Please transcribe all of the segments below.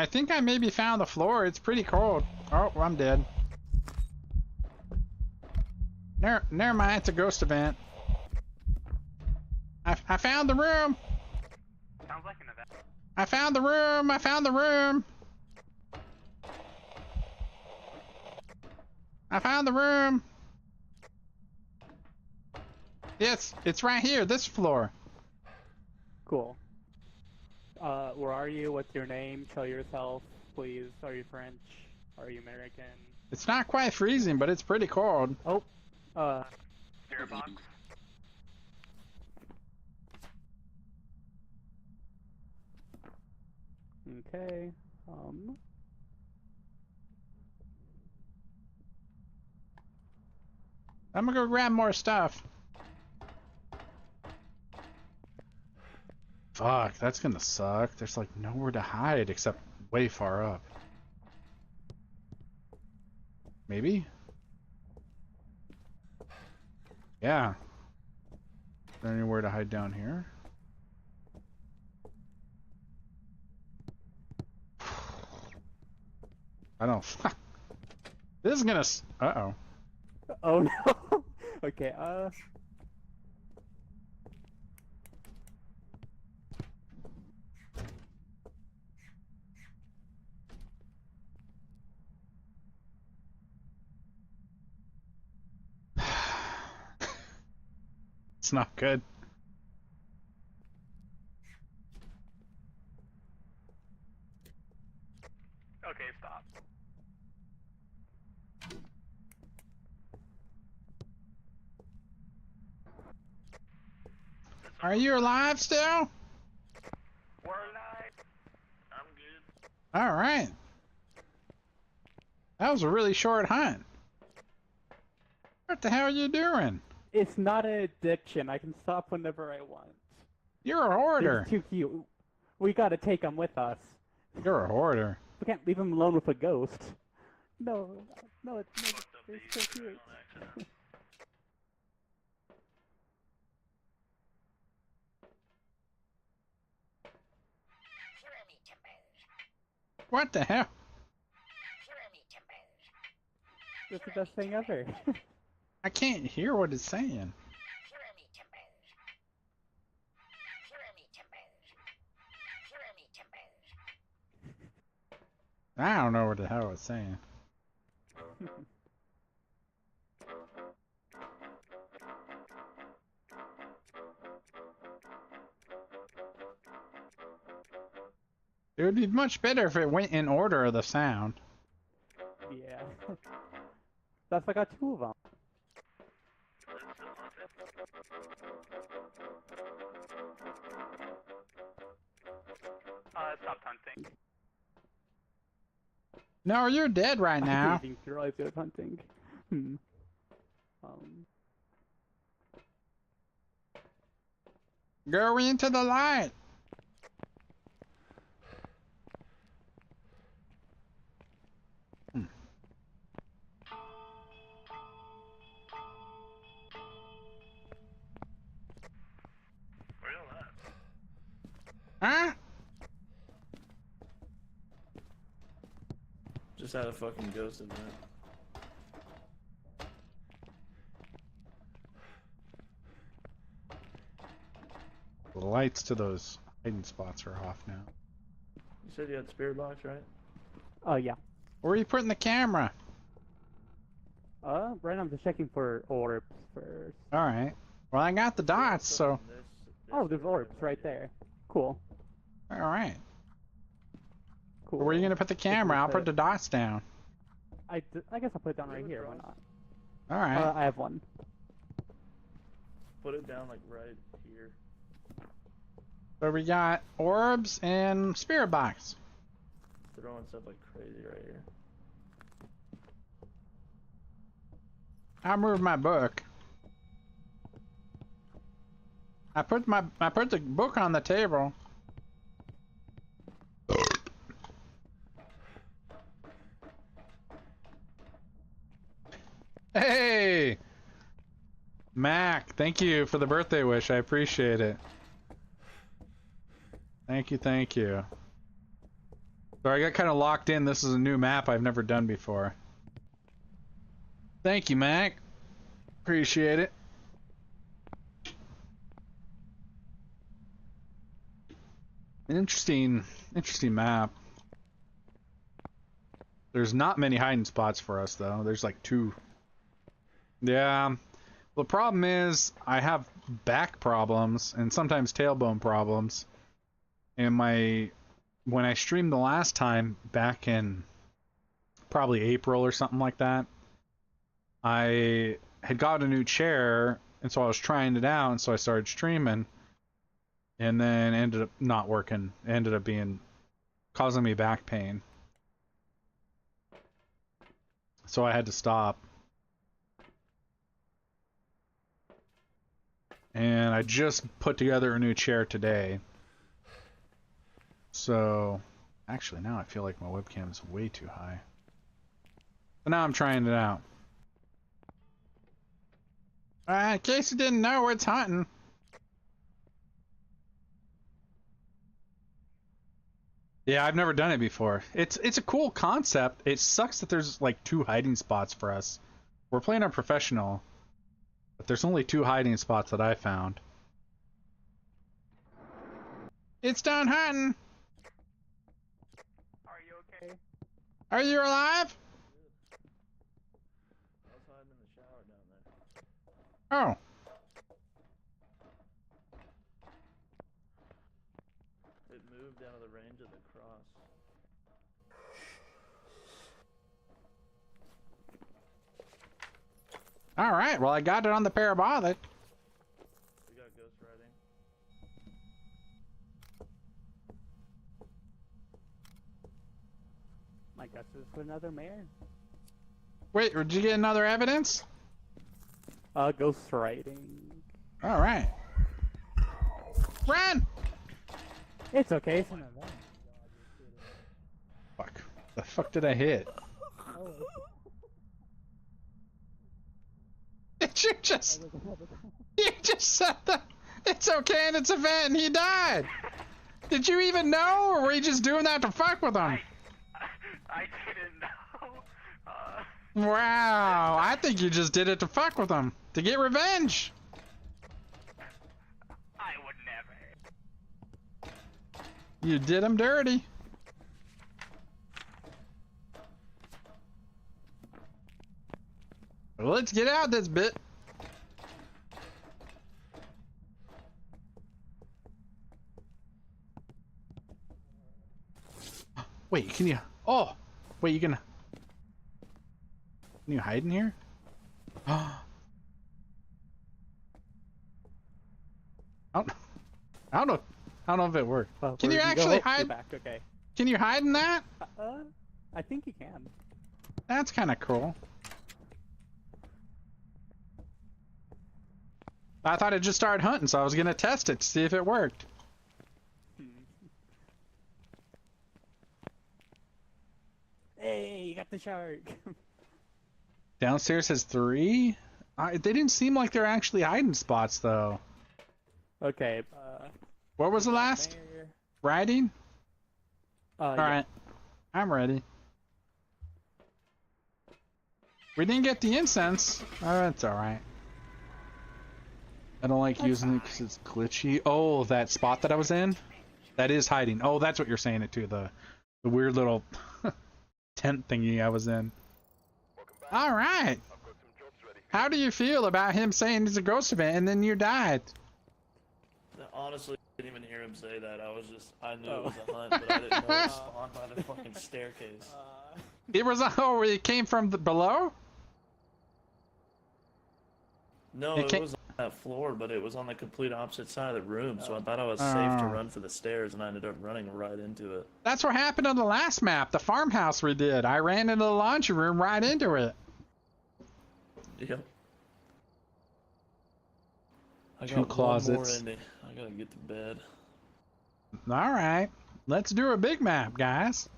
I think I maybe found the floor. It's pretty cold. Oh, I'm dead. Never mind, it's a ghost event. I found the room! Sounds like an event. I found the room! I found the room! I found the room! Yes, it's right here, this floor. Cool. Where are you? What's your name? Show yourself, please. Are you French? Are you American? It's not quite freezing, but it's pretty cold. Oh, Spirit box. okay. I'm gonna go grab more stuff. Fuck, that's gonna suck. There's like nowhere to hide except way far up. Maybe? Yeah. Is there anywhere to hide down here? I don't. This is gonna. Uh-oh. Oh no. Okay. It's not good. Okay, stop. Are you alive still? We're alive. I'm good. All right. That was a really short hunt. What the hell are you doing? It's not an addiction. I can stop whenever I want. You're a hoarder. He's too cute. We gotta take him with us. You're a hoarder. We can't leave him alone with a ghost. No, it's so cute. What the hell? That's the best thing ever. I can't hear what it's saying. I don't know what the hell it's saying. It would be much better if it went in order of the sound. Yeah. That's why I got two of them. Stop hunting. No, you're dead right now. I didn't realize you was hunting. Go into the light. Where you at? Huh? Just had a fucking ghost event. The lights to those hiding spots are off now. You said you had spirit box, right? Oh yeah. Where are you putting the camera? Right now I'm just checking for orbs first. Alright. Well, I got the dots, so... Oh, there's orbs right there. Cool. Alright. Cool. Where are you gonna put the camera? I'll put the dots down. I guess I'll put it down right here. Why not? Alright. I have one. Put it down like right here. So we got orbs and spirit box. Throwing stuff like crazy right here. I'll move my book. I put the book on the table. Hey! Mac, thank you for the birthday wish. I appreciate it. Thank you, thank you. Sorry, I got kind of locked in. This is a new map I've never done before. Thank you, Mac. Appreciate it. An interesting map. There's not many hiding spots for us, though. There's like 2. Yeah. The problem is I have back problems and sometimes tailbone problems. And when I streamed the last time back in probably April or something like that, I had got a new chair, and so I was trying it out, and so I started streaming, and then ended up not working. It ended up causing me back pain. So I had to stop. And I just put together a new chair today. So, actually now I feel like my webcam is way too high. So now I'm trying it out. In case you didn't know, it's hunting. Yeah, I've never done it before. It's a cool concept. It sucks that there's like 2 hiding spots for us. We're playing on professional, but there's only 2 hiding spots that I found. It's done hunting. Are you okay? Are you alive? I was hiding in the shower down there. Oh. It moved out of the range of the cross. Alright, well I got it on the parabolic. We got ghost riding. My guess is another mayor. Wait, did you get another evidence? Ghost writing. Alright. Run! It's okay, it's an event. Fuck. The fuck did I hit? Oh, Did you just... You just said that it's okay and it's a vent and he died! Did you even know, or were you just doing that to fuck with him? I didn't know. Wow, I think you just did it to fuck with him. To get revenge! I would never. You did him dirty. Well, let's get out this bit. Wait, can you... Oh! Wait, you can... Can you hide in here? I don't know. I don't know if it worked. well, Can you where'd go? actually Oh, you're hide? back, okay. Can you hide in that? I think you can. That's kind of cool. I thought it just started hunting, so I was gonna test it to see if it worked. Hey, you got the shark. Downstairs has 3? They didn't seem like they're actually hiding spots, though. Okay, What was the last? mayor. Riding? Yeah. Alright. I'm ready. We didn't get the incense. Oh, that's alright. I don't like using it because it's glitchy. Oh, that spot that I was in? That is hiding. Oh, that's what you're saying it to. The weird little tent thingy I was in. Alright. How do you feel about him saying it's a ghost event and then you died? Honestly, I didn't even hear him say that. I knew it was a hunt, but I didn't know it spawned by the fucking staircase. It was, oh, it came from below? No, It it was on that floor, but it was on the complete opposite side of the room, so I thought I was safe to run for the stairs, and I ended up running right into it. That's what happened on the last map, the farmhouse we did. I ran into the laundry room right into it. Yep. I 2 got closets. one more in me. I gotta get to bed. Alright, let's do a big map, guys.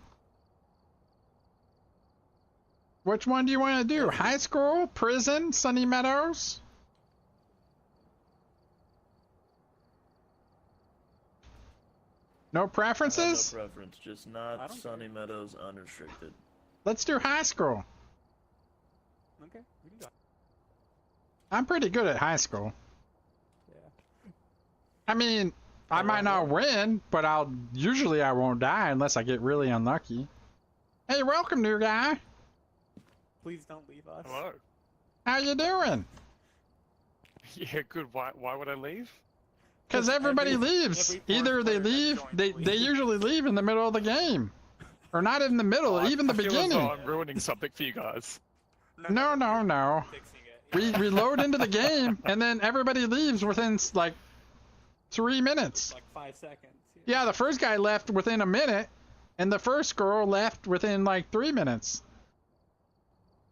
Which one do you want to do? High school, prison, Sunny Meadows? No I have preferences? no preference, just I not don't Sunny Meadows unrestricted. Let's do high school. Okay, we can go. I'm pretty good at high school. Yeah. I mean, I might not win, but usually I won't die unless I get really unlucky. Hey, welcome, new guy. Please don't leave us. Hello. How you doing? Yeah, good. Why would I leave? Because everybody leaves. every fourth Either they player that leave, joins they leaves. usually leave in the middle of the game. Or not in the middle, even the I feel as beginning. though I'm ruining something for you guys. No. Fixing it. We load into the game, and then everybody leaves within, like, 3 minutes. Like 5 seconds. Yeah, the first guy left within a minute, and the first girl left within, like, 3 minutes.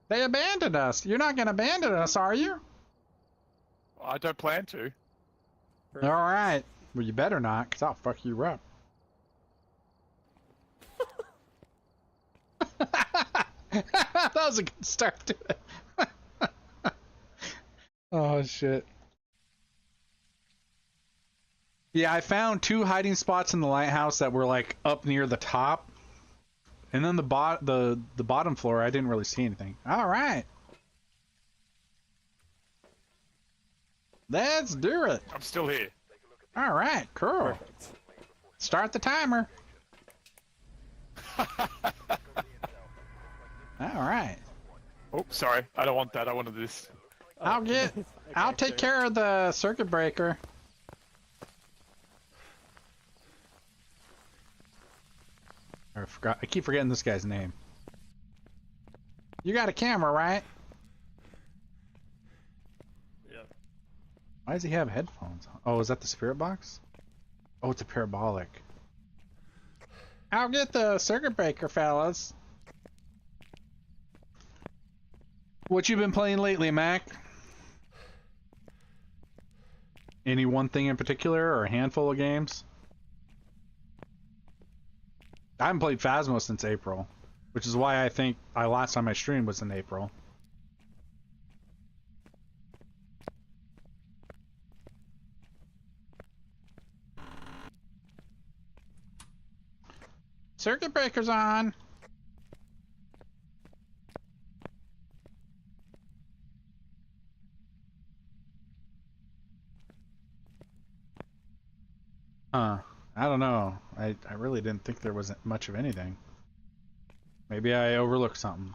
They abandoned us. You're not going to abandon us, are you? I don't plan to. Perfect. Alright. Well, you better not, because I'll fuck you up. That was a good start to it. Oh, shit. Yeah, I found 2 hiding spots in the lighthouse that were, like, up near the top. And then the bottom floor, I didn't really see anything. Alright. Let's do it. I'm still here. Alright, cool. Perfect. Start the timer. Alright. Oh, sorry. I don't want that. I wanted this. Oh, I'll take care of the circuit breaker. I keep forgetting this guy's name. You got a camera, right? Yeah. Why does he have headphones on? Oh, is that the spirit box? Oh, it's a parabolic. I'll get the circuit breaker, fellas. What you been playing lately, Mac? Any one thing in particular, or a handful of games? I haven't played Phasmo since April, which is why I think last time I streamed was in April. Circuit breaker's on. I don't know. I really didn't think there was much of anything. Maybe I overlooked something.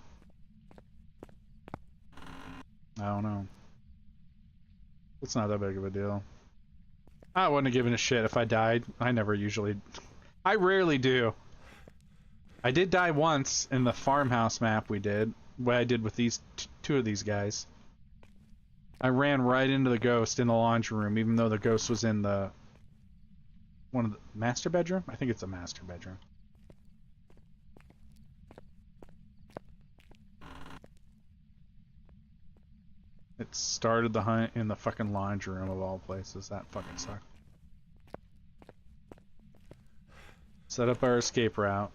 I don't know. It's not that big of a deal. I wouldn't have given a shit if I died. I rarely do. I did die once in the farmhouse map we did. What I did with these two of these guys. I ran right into the ghost in the laundry room, even though the ghost was in the one of the master bedroom? I think it's a master bedroom. It started the hunt in the fucking laundry room of all places. That fucking sucked. Set up our escape route.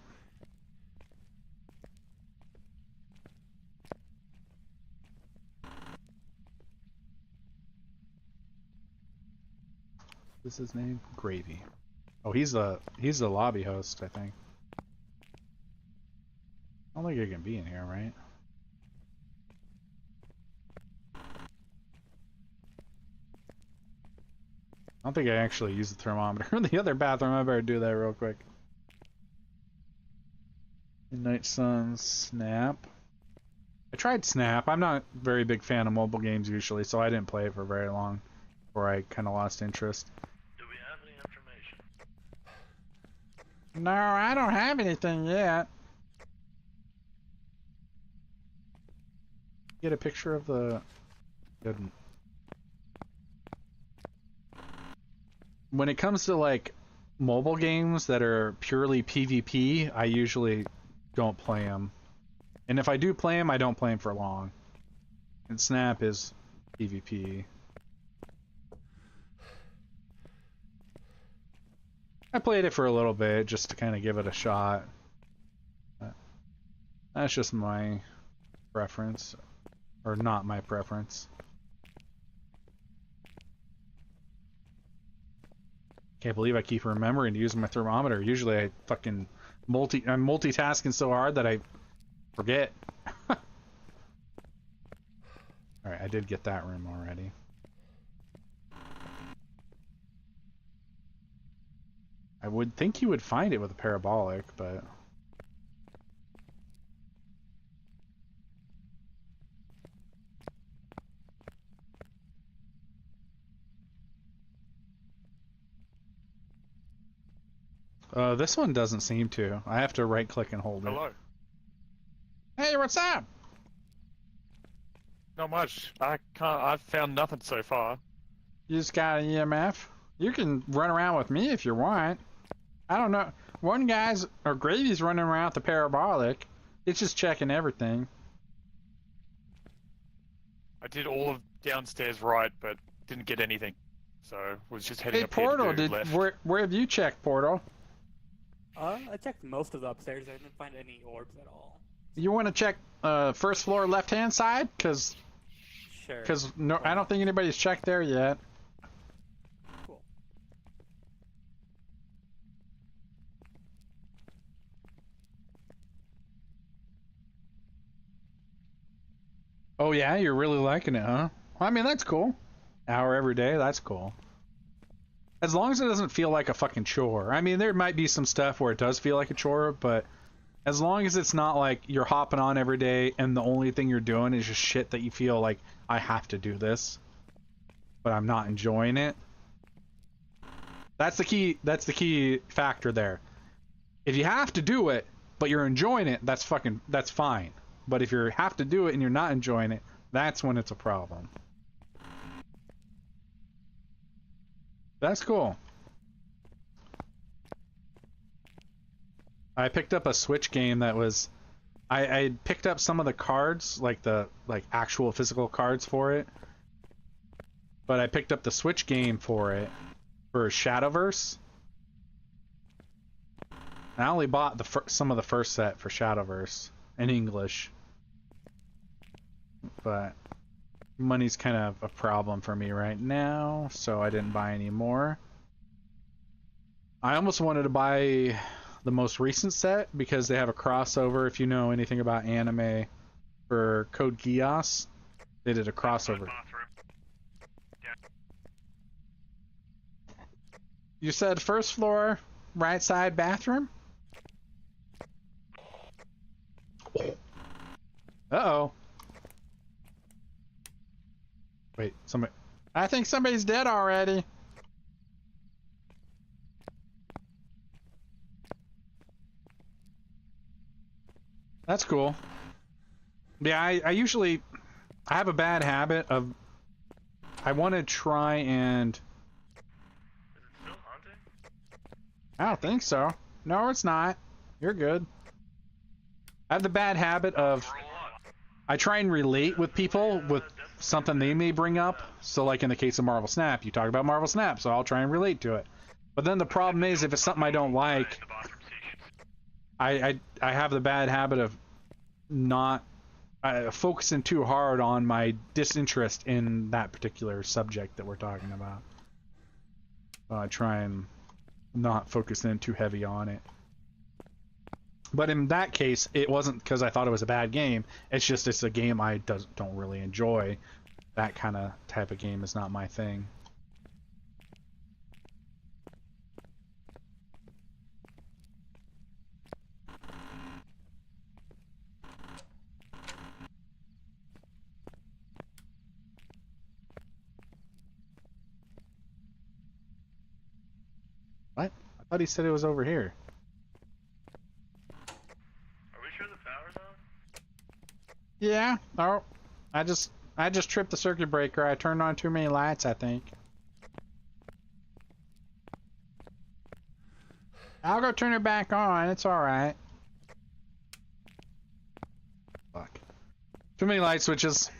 What's his name? Gravy. Oh, he's the lobby host, I think. I don't think he can be in here, right? I don't think I actually used the thermometer in the other bathroom. I better do that real quick. Midnight Suns, Snap. I tried Snap. I'm not a very big fan of mobile games usually, so I didn't play it for very long before I kind of lost interest. Do we have any information? No, I don't have anything yet. Get a picture of the... Good. When it comes to like mobile games that are purely PvP, I usually don't play them. And if I do play them, I don't play them for long. And Snap is PvP. I played it for a little bit just to kind of give it a shot. But that's just my preference. Or not my preference. Can't believe I keep remembering to use my thermometer. Usually I fucking I'm multitasking so hard that I forget. Alright, I did get that room already. I would think you would find it with a parabolic, but... this one doesn't seem to. I have to right click and hold it. Hello. Hey, what's up? Not much. I've found nothing so far. You just got an EMF? You can run around with me if you want. I don't know. One guy's, or Gravy's running around with the parabolic. It's just checking everything. I did all of downstairs right, but didn't get anything. So was just heading Hey, up here Portal, to left. where have you checked, Portal? I checked most of the upstairs. I didn't find any orbs at all. You want to check first floor left-hand side? Because Sure. no, I don't think anybody's checked there yet. Cool. Oh yeah, you're really liking it, huh? I mean, that's cool. Hour every day, that's cool. As long as it doesn't feel like a fucking chore. I mean, there might be some stuff where it does feel like a chore, but as long as it's not like you're hopping on every day and the only thing you're doing is just shit that you feel like, I have to do this, but I'm not enjoying it. That's the key factor there. If you have to do it, but you're enjoying it, that's fine. But if you have to do it and you're not enjoying it, that's when it's a problem. That's cool. I picked up a Switch game that was... I picked up some of the cards, like the actual physical cards for it. But I picked up the Switch game for it, for Shadowverse. I only bought some of the first set for Shadowverse in English. But money's kind of a problem for me right now, so I didn't buy any more. I almost wanted to buy the most recent set because they have a crossover. If you know anything about anime, for Code Geass, they did a crossover. You said first floor, right side bathroom? Uh-oh. Wait, I think somebody's dead already. That's cool. Yeah, I have a bad habit of... I want to try and... Is it still haunted? I don't think so. No, it's not. You're good. I have the bad habit of... I try and relate with people with something they may bring up. So like in the case of Marvel Snap, you talk about Marvel Snap, so I'll try and relate to it. But then the problem is, if it's something I don't like, I have the bad habit of not focusing too hard on my disinterest in that particular subject that we're talking about. I try and not focus in too heavy on it. But in that case, it wasn't because I thought it was a bad game. It's just it's a game I don't really enjoy. That kind of type of game is not my thing. What? I thought he said it was over here. Are we sure the power's on? Yeah. Oh, I just tripped the circuit breaker. I turned on too many lights, I think. I'll go turn it back on. It's all right. Fuck. Too many light switches.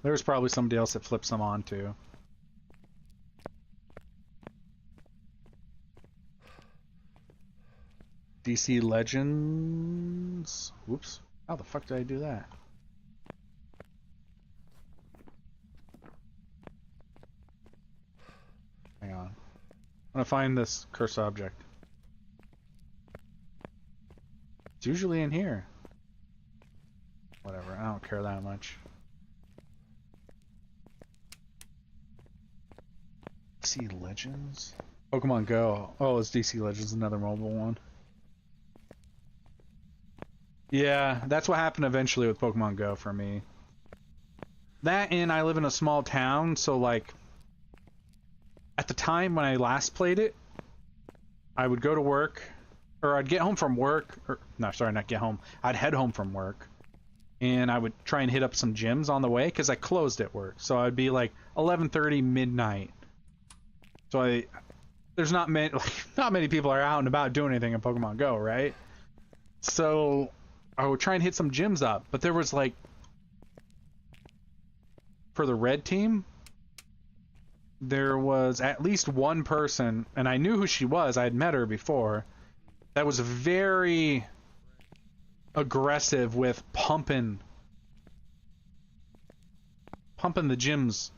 There's probably somebody else that flips them on too. DC Legends. Whoops. How the fuck did I do that? Hang on. I'm gonna find this cursed object. It's usually in here. Whatever, I don't care that much. DC Legends? Pokemon Go. Oh, it's DC Legends, another mobile one. Yeah, that's what happened eventually with Pokemon Go for me. That and I live in a small town, so like at the time when I last played it, I would go to work, or I'd get home from work, or no, sorry, not get home. I'd head home from work, and I would try and hit up some gyms on the way because I closed at work. So I'd be like 11:30 midnight. So there's not many, like, not many people are out and about doing anything in Pokemon Go, right? So I would try and hit some gyms up, but there was like, for the red team, there was at least one person, and I knew who she was, I had met her before, that was very aggressive with pumping the gyms,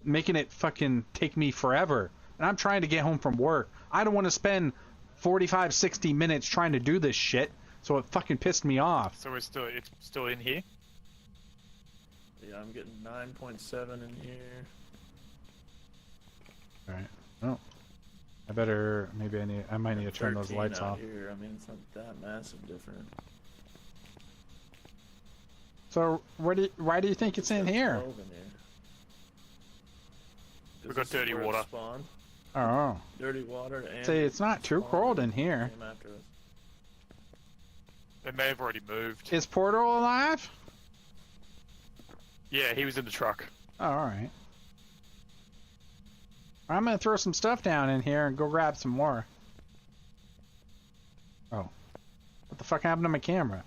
making it fucking take me forever. And I'm trying to get home from work. I don't want to spend 45, 60 minutes trying to do this shit, so it fucking pissed me off. So it's still in here? Yeah, I'm getting 9.7 in here. Alright. Oh. I might need to turn those lights off. Here. I mean, it's not that massive different. So why do you think it's in here? 12 in here. We got dirty water. Spawned. Oh. Dirty water and... See, it's not too cold in here. Came after us. They may have already moved. Is Portal alive? Yeah, he was in the truck. Oh, alright. I'm gonna throw some stuff down in here and go grab some more. Oh. What the fuck happened to my camera?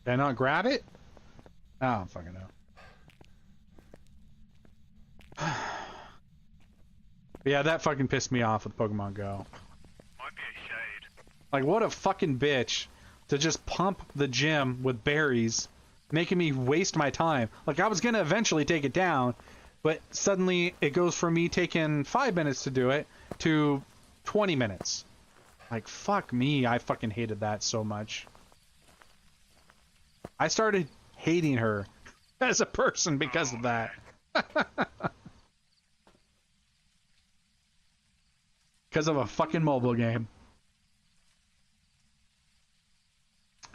Did I not grab it? Oh, I don't fucking know. Yeah, that fucking pissed me off with Pokemon Go. Might be a shade. Like, what a fucking bitch to just pump the gym with berries, making me waste my time. Like, I was gonna eventually take it down, but suddenly it goes from me taking 5 minutes to do it to 20 minutes. Like, fuck me, I fucking hated that so much. I started hating her as a person because of that. Because of a fucking mobile game.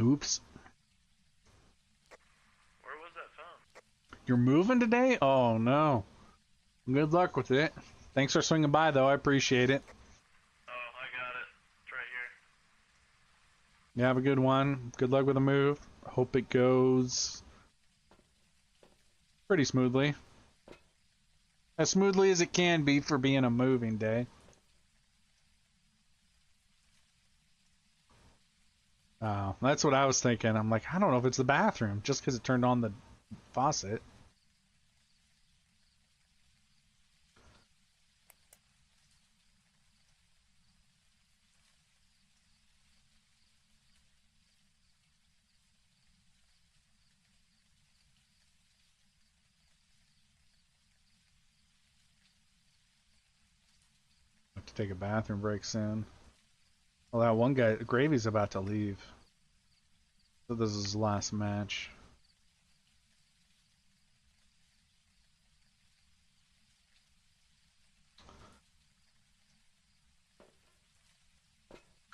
Oops. Where was that phone? You're moving today? Oh no. Good luck with it. Thanks for swinging by though, I appreciate it. Oh, I got it. It's right here. You have a good one. Good luck with the move. Hope it goes pretty smoothly. As smoothly as it can be for being a moving day. Oh, that's what I was thinking. I'm like, I don't know if it's the bathroom, just because it turned on the faucet. Have to take a bathroom break soon. Well, that one guy, Gravy's about to leave. So this is his last match.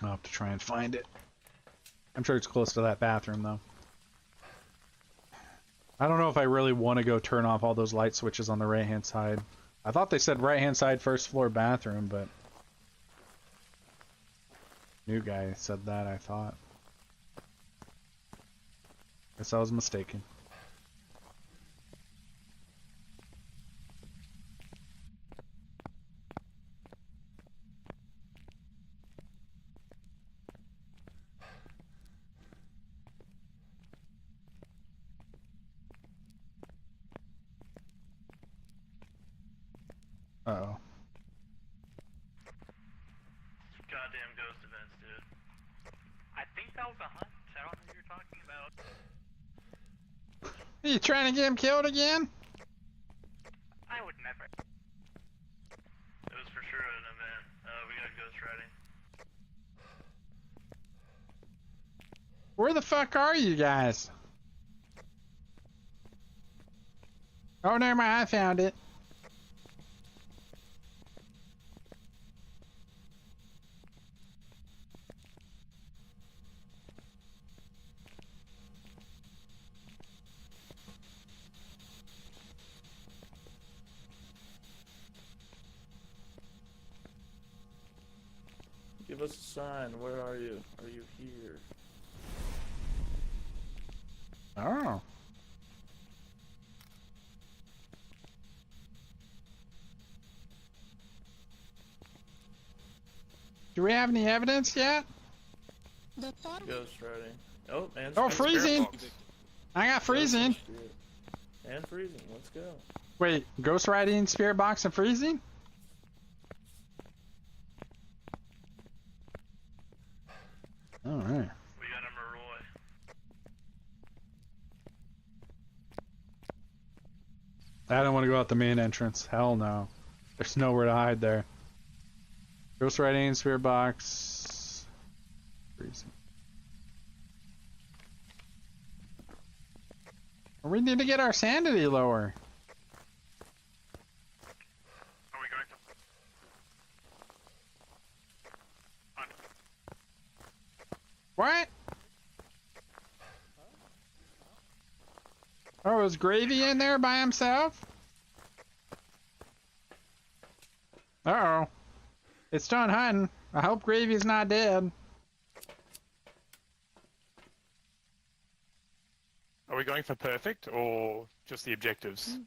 I'll have to try and find it. I'm sure it's close to that bathroom, though. I don't know if I really want to go turn off all those light switches on the right-hand side. I thought they said right-hand side, first floor bathroom, but... New guy said that, I thought. Guess I was mistaken. Uh-oh. Goddamn ghost events, dude. I think that was a hunt. I don't know what you're talking about. Are you trying to get him killed again? I would never. It was for sure a Where the fuck are you guys? Oh, never mind. I found it. Give us a sign. Where are you? Are you here? Oh. Do we have any evidence yet? Ghost riding. Oh, and Oh, and freezing! I got freezing. Spirit. And freezing. Let's go. Wait, ghost riding, spirit box, and freezing? Alright. We got a Maroi. I don't want to go out the main entrance. Hell no. There's nowhere to hide there. Ghost riding, spirit box. Freezing. We need to get our sanity lower. Are we going to? What? Oh, is Gravy in there by himself? Uh-oh. It's done hunting. I hope Gravy's not dead. Are we going for perfect or just the objectives?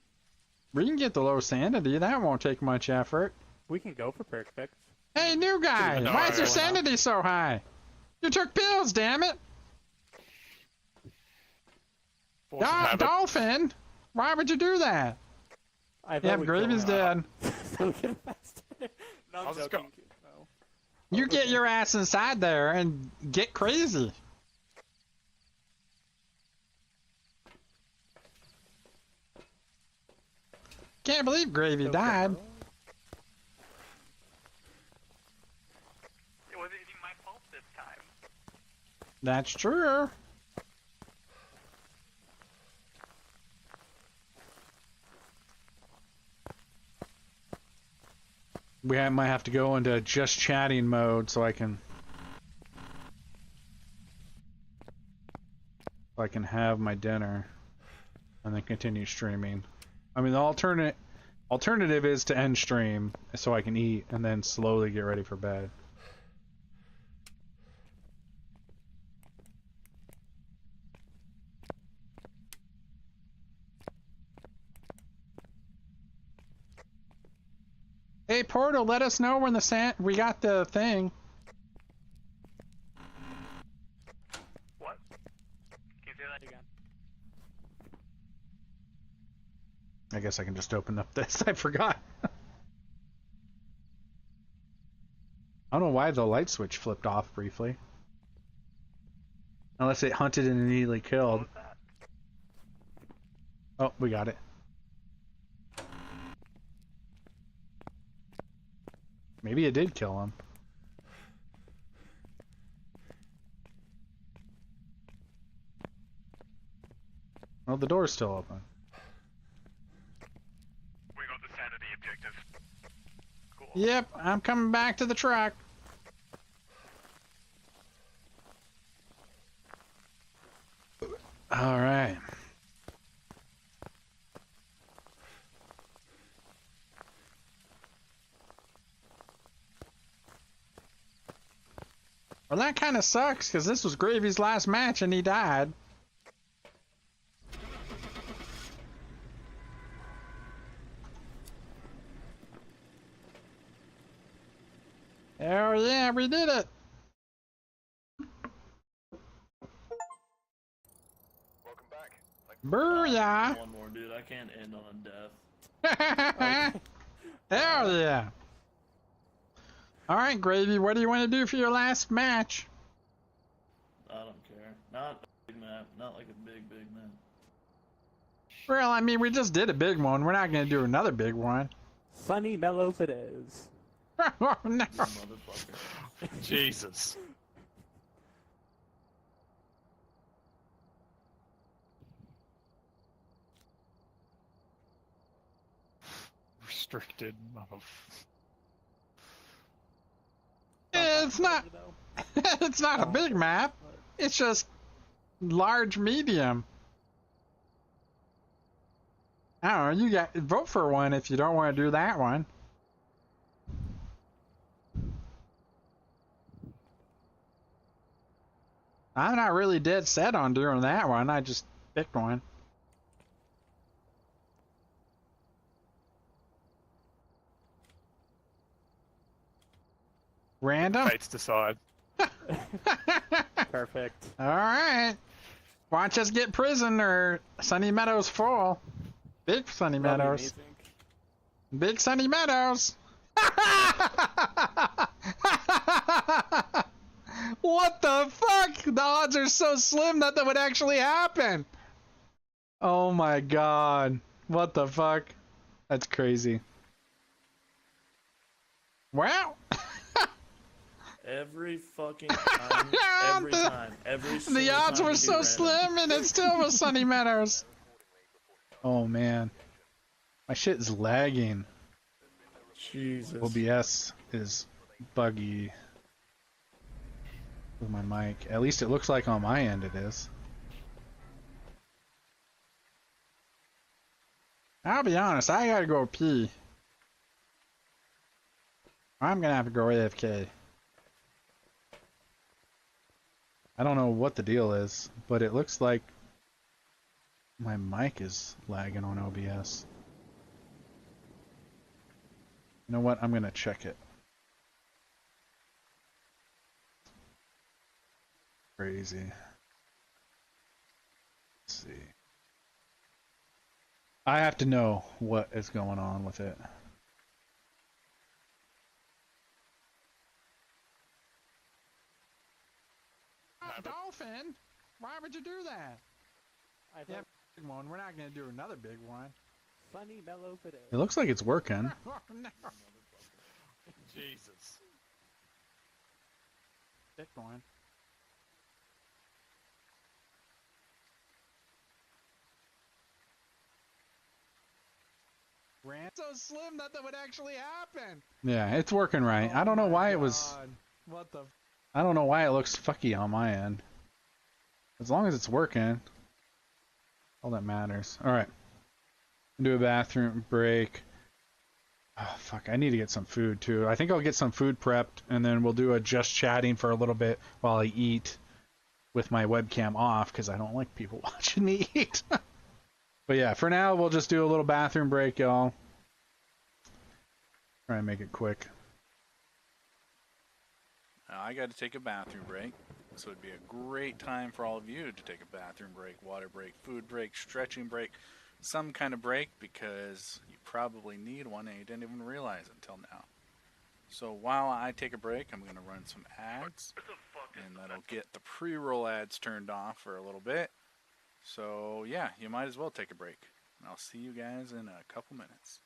We can get the low sanity. That won't take much effort. We can go for perfect. Hey, new guy! No, Why is your no. sanity so high? You took pills, damn it! Force of habit. Dolphin! Why would you do that? I thought Yeah, we Gravy's killed him. dead. So we get faster. No, I'm I'll just joking. go. No. You get your ass inside there and get crazy. Can't believe Gravy Okay. died. It wasn't even my fault this time. That's true. Might have to go into just chatting mode so I can have my dinner and then continue streaming. I mean, the alternative is to end stream so I can eat and then slowly get ready for bed. Hey Portal, let us know when we got the thing. What? Can you say that again? I guess I can just open up this. I forgot. I don't know why the light switch flipped off briefly. Unless it hunted and immediately killed. What was that? Oh, we got it. Maybe it did kill him. Oh, the door's still open. We got the sanity objective. Cool. Yep, I'm coming back to the truck. All right. Well, that kind of sucks because this was Gravy's last match and he died. Oh yeah, we did it. Welcome back. Booyah. One more, dude. I can't end on a death. Hell yeah. All right, Gravy, what do you want to do for your last match? I don't care. Not a big map. Not like a big map. Well, I mean, we just did a big one. We're not going to do another big one. Sunny Mellows it is. Oh, no. Motherfucker. Jesus. restricted. It's not. It's not a big map. It's just large, medium. I don't know. You got vote for one if you don't want to do that one. I'm not really dead set on doing that one. I just picked one. Random? Fates decide. Perfect. Alright. Watch us get prison or Sunny Meadows full. Big Sunny That'd be Meadows. amazing. Big Sunny Meadows. What the fuck? The odds are so slim that that would actually happen. Oh my god. What the fuck? That's crazy. Wow. Every fucking time. Every time. Every single The odds time were we do so random. slim and it still was Sunny Meadows. Oh man. My shit is lagging. Jesus. OBS is buggy with my mic. At least it looks like on my end it is. I'll be honest, I gotta go pee. I'm gonna have to go AFK. I don't know what the deal is, but it looks like my mic is lagging on OBS. You know what? I'm gonna check it. Crazy. Let's see. I have to know what is going on with it. Dolphin? Why would you do that? I Yeah, thought big one. We're not gonna do another big one. Sunny Mellow today. It looks like it's working. Oh, no. Jesus. Big one. Ran so slim that that would actually happen. Yeah, it's working right. I don't know why it was. What the? I don't know why it looks fucky on my end. As long as it's working, all that matters. All right. Do a bathroom break. Oh fuck! I need to get some food too. I think I'll get some food prepped, and then we'll do a just chatting for a little bit while I eat, with my webcam off because I don't like people watching me eat. But yeah, for now we'll just do a little bathroom break, y'all. Try and make it quick. I got to take a bathroom break, so it'd be a great time for all of you to take a bathroom break, water break, food break, stretching break, some kind of break, because you probably need one and you didn't even realize it until now. So while I take a break, I'm going to run some ads, and that'll get the pre-roll ads turned off for a little bit. So yeah, you might as well take a break, and I'll see you guys in a couple minutes.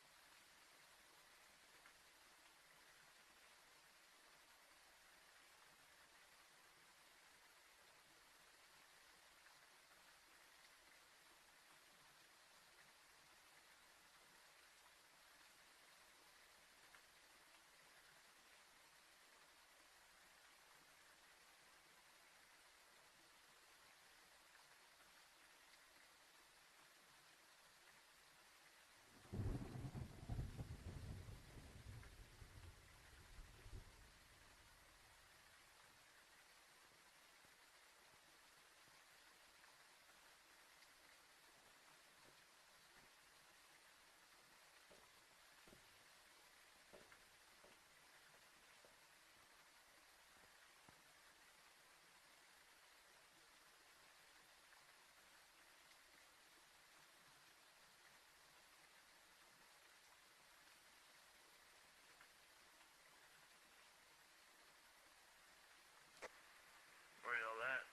Where y'all at?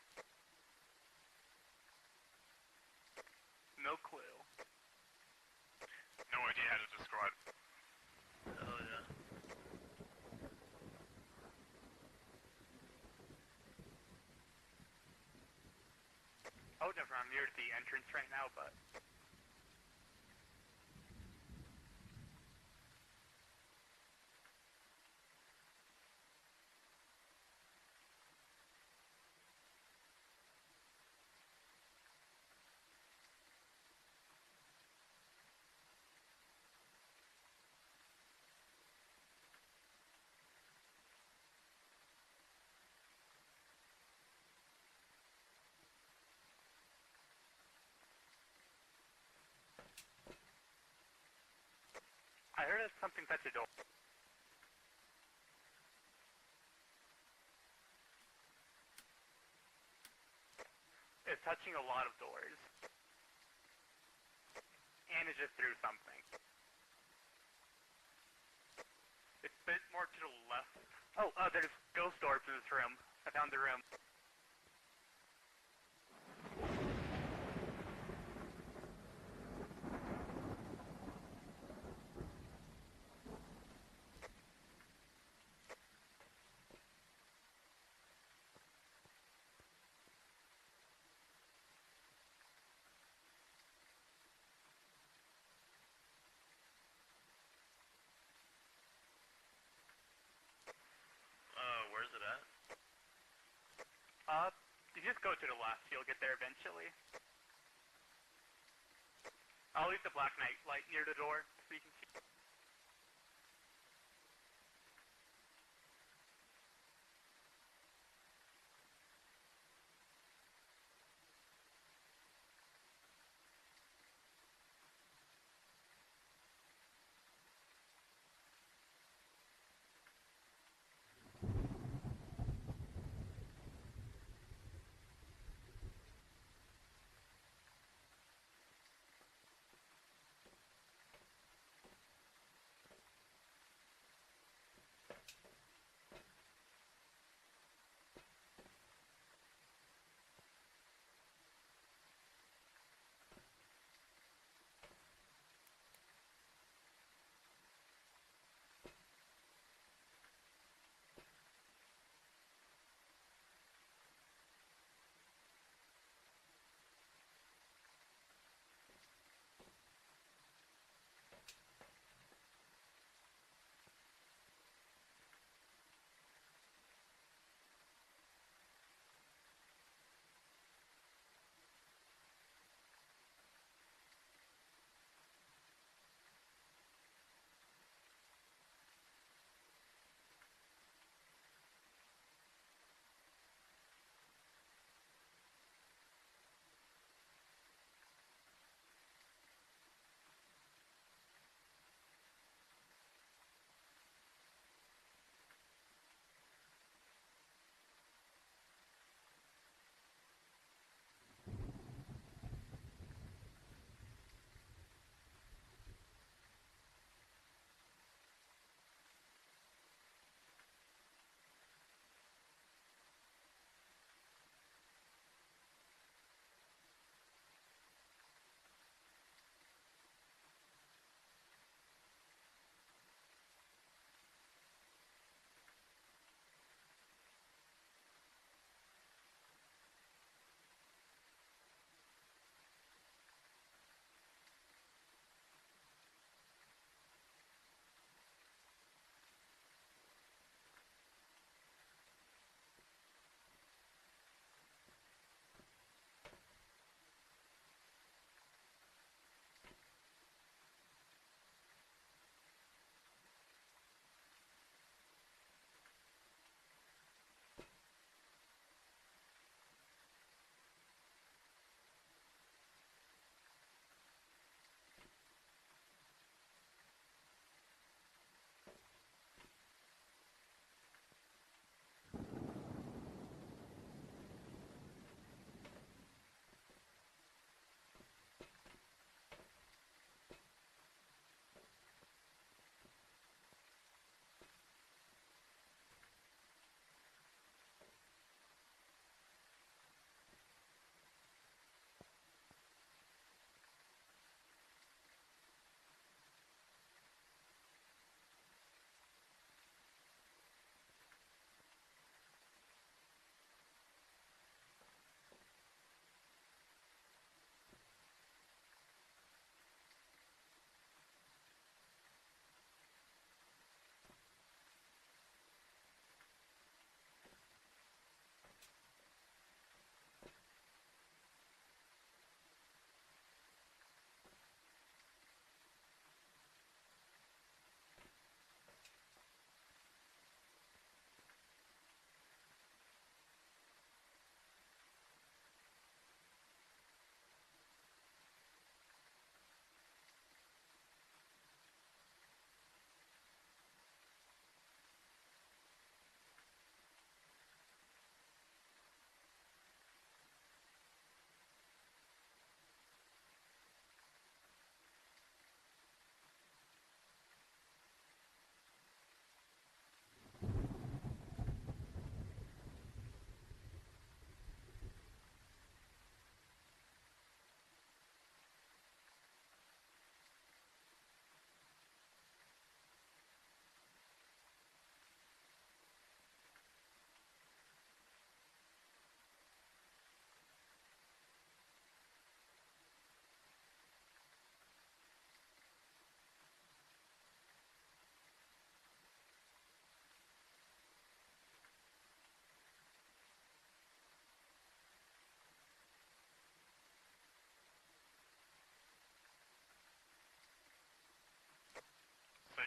No clue. No idea how to describe it. Oh yeah. Oh, never. I'm near the entrance right now, but something touch a door. It's touching a lot of doors. And it just threw something. It's a bit more to the left. Oh, there's ghost orbs in this room. I found the room. Where's it at? You just go to the left. You'll get there eventually. I'll leave the black knight light near the door so you can see.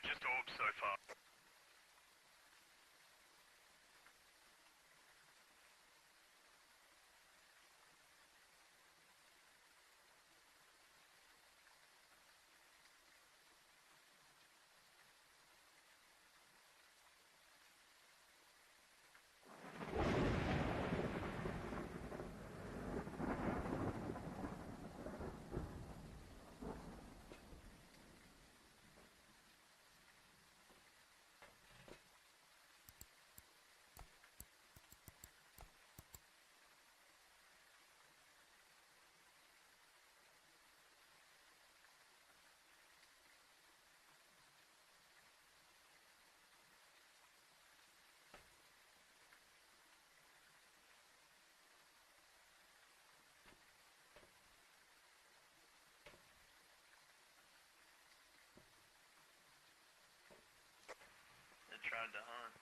just orbs so far. It tried to hunt.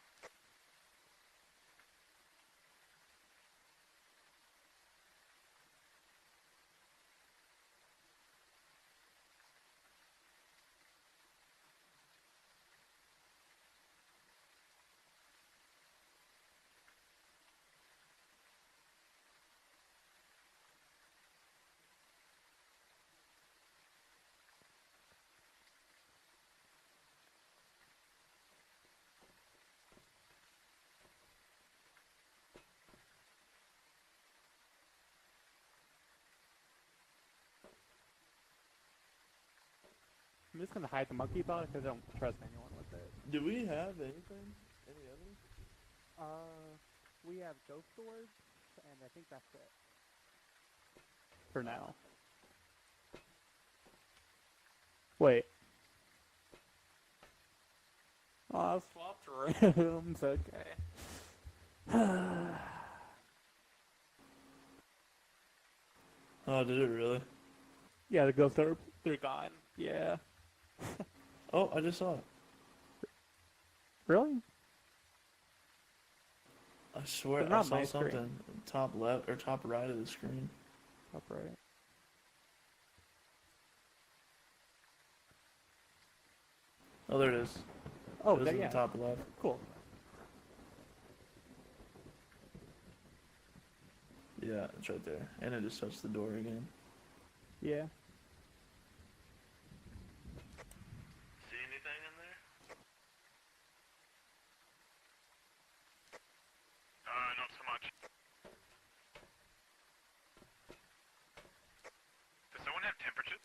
I'm just gonna hide the monkey bot because I don't trust anyone with it. Do we have anything? Any evidence? We have ghost orbs, and I think that's it. For now. Wait. Oh, I swapped rooms, okay. Oh, did it really? Yeah, the ghost orbs, they're gone. Yeah. Oh, I just saw it. Really? I swear They're I not saw my something. screen. Top left or top right of the screen. Top right. Oh, there it is. Oh, it was there, in yeah. the top left. Cool. Yeah, it's right there. And it just touched the door again. Yeah. See anything in there? Not so much. Does someone have temperatures?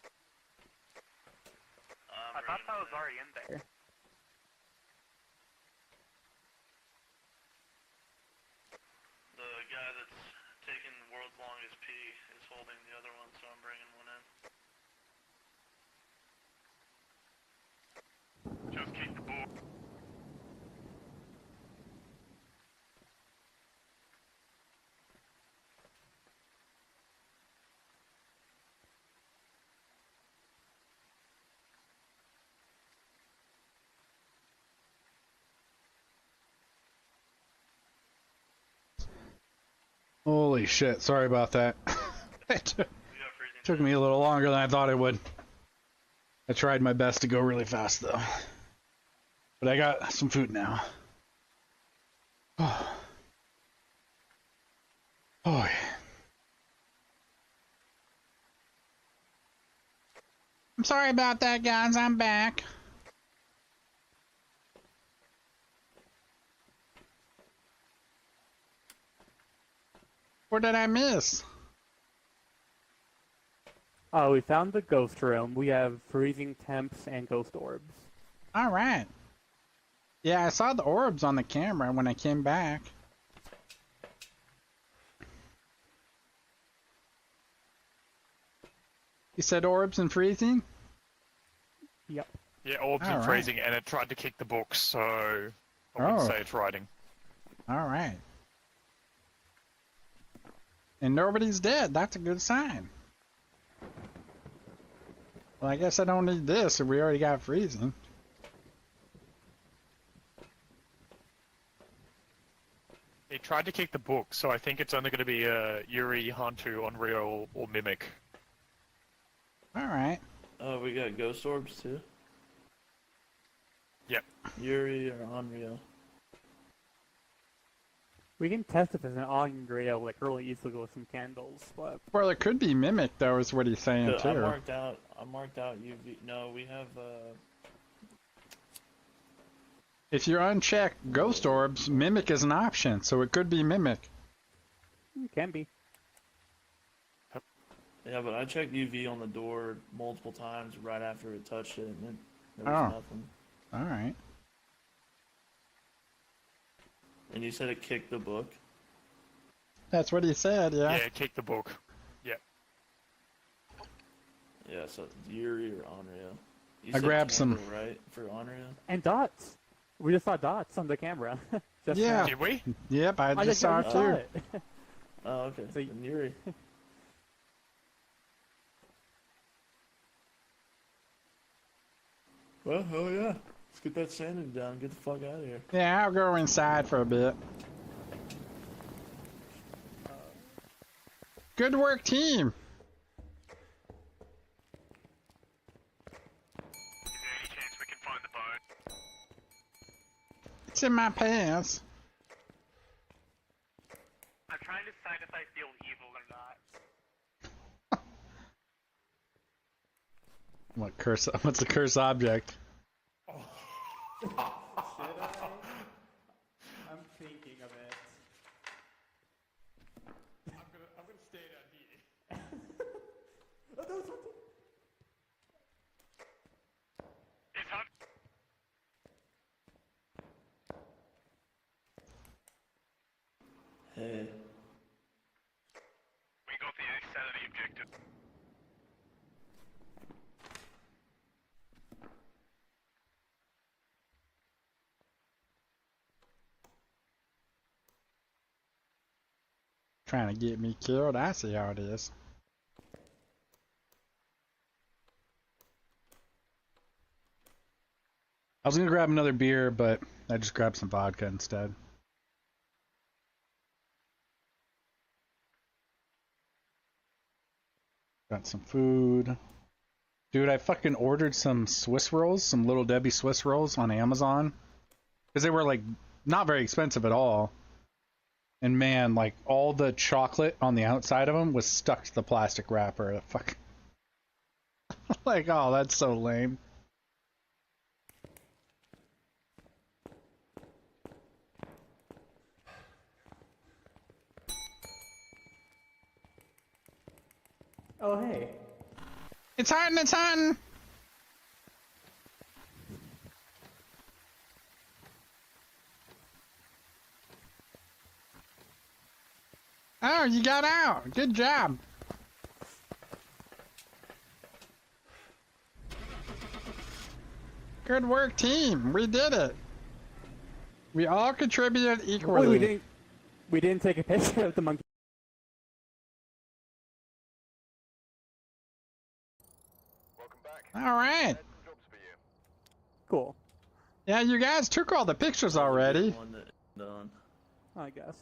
I'm I thought reading that it was now. already in there. The guy that's taking the world's longest pee is holding the other one, so I'm bringing one in. Just keep the ball. Holy shit, sorry about that. It We got freezing took me a little longer than I thought it would. I tried my best to go really fast though. But I got some food now. Oh. Oh yeah. I'm sorry about that, guys. I'm back. What did I miss? We found the ghost room. We have freezing temps and ghost orbs. Alright. Yeah, I saw the orbs on the camera when I came back. You said orbs and freezing? Yep. Yeah, orbs and Alright. freezing, and it tried to kick the book, so I wouldn't Oh. say it's writing. Alright. And nobody's dead. That's a good sign. Well, I guess I don't need this if we already got freezing. It tried to kick the book, so I think it's only going to be Yuri, Hantu, Onryo, or Mimic. Alright. Oh, we got ghost orbs too? Yuri or Onryo. We can test if it's an Onryo, like really easily with some candles, but Well, it could be Mimic, though, is what he's saying, I too. marked out UV. No, we have If you uncheck Ghost Orbs, Mimic is an option, so it could be Mimic. can be. yeah, but I checked UV on the door multiple times right after it touched it, and there Oh. was nothing. Alright. And you said it kicked the book. That's what he said, yeah. Yeah, kick the book. Yeah, so Yuri or Onryo. You I said grabbed some- Candle, right, for Onryo. And dots. We just saw dots on the camera. Just Yeah. now. Did we? Yep, I just saw it, just too. it. Oh, okay. So Then Yuri. Well, hell yeah. Let's get that sanity down. Get the fuck out of here. Yeah, I'll go inside for a bit. Good work, team. Is there any chance we can find the bone? It's in my pants. I'm trying to decide if I feel evil or not. What curse? What's the curse object? Should I? I'm thinking of it. I'm gonna stay down here. It's hot. Hey. We got the sanity objective. Trying to get me killed. I see how it is. I was gonna grab another beer, but I just grabbed some vodka instead. Got some food. Dude, I fucking ordered some Swiss rolls, some Little Debbie Swiss rolls on Amazon. Because they were like not very expensive at all. And man, like all the chocolate on the outside of them was stuck to the plastic wrapper. The fuck. Like, oh, that's so lame. Oh, hey. It's hunting, it's hunting! Oh, you got out! Good job! Good work, team! We did it! We all contributed equally. Wait, we didn't take a picture of the monkey. All right. Cool, Yeah, you guys took all the pictures already. One that done. I guess.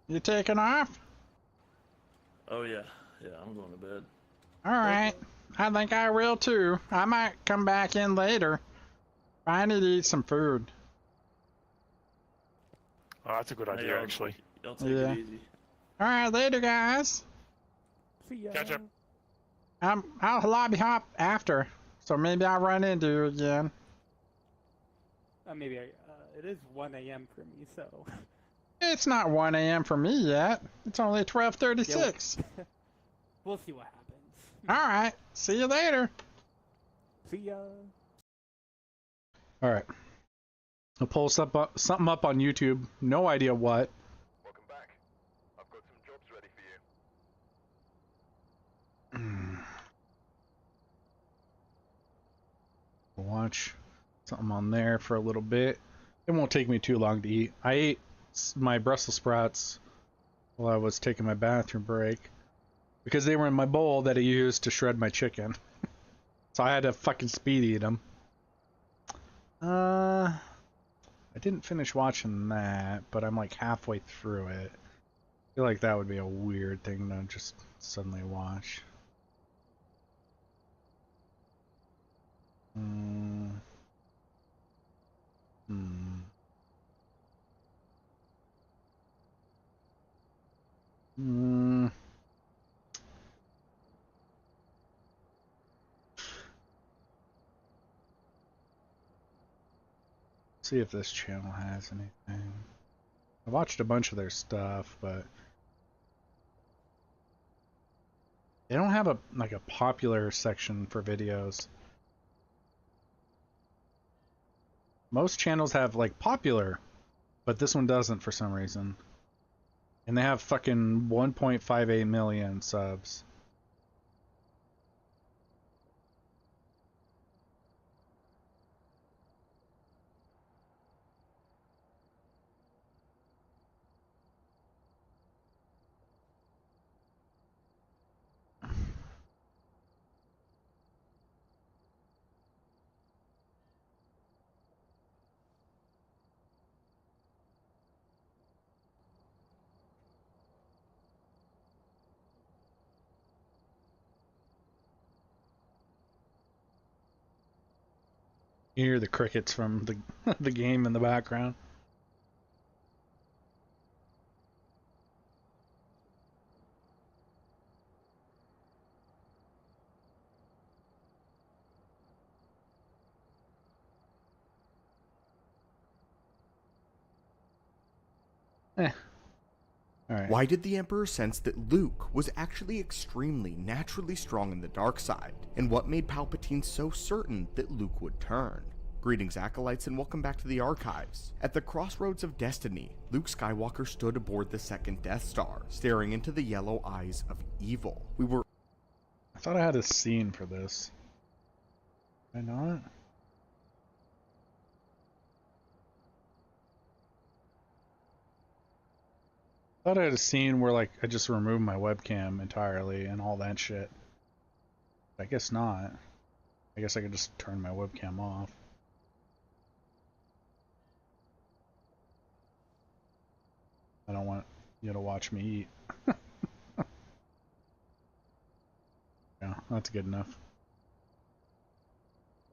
You taking off? Oh yeah, yeah. I'm going to bed. All right. I think I will too. I might come back in later. I need to eat some food. Oh, that's a good Hey, idea, actually. Y'all take Yeah. it easy. All right, later, guys. See ya. Catch up. I'll lobby hop after, so maybe I'll run into you again. Maybe it is 1 a.m. for me, so. It's not 1 a.m. for me yet. It's only 12:36. We'll see what happens. All right. See you later. See ya. All right. I'll pull something up on YouTube. No idea what. Welcome back. I've got some jobs ready for you. Watch something on there for a little bit. It won't take me too long to eat. I ate my Brussels sprouts while I was taking my bathroom break because they were in my bowl that I used to shred my chicken. So I had to fucking speed eat them. I didn't finish watching that, but I'm like halfway through it. I feel like that would be a weird thing to just suddenly watch. Hmm. Hmm. Hmm. See if this channel has anything. I watched a bunch of their stuff, but they don't have a like a popular section for videos. Most channels have like popular, but this one doesn't for some reason. And they have fucking 1.58 million subs. You hear the crickets from the the game in the background. Alright. Why did the Emperor sense that Luke was actually extremely naturally strong in the dark side? And what made Palpatine so certain that Luke would turn? Greetings, Acolytes, and welcome back to the Archives. At the crossroads of destiny, Luke Skywalker stood aboard the second Death Star, staring into the yellow eyes of evil. I thought I had a scene for this. Did I not? I thought I had a scene where like I just removed my webcam entirely and all that shit. I guess not. I guess I could just turn my webcam off. I don't want you to watch me eat. Yeah, that's good enough.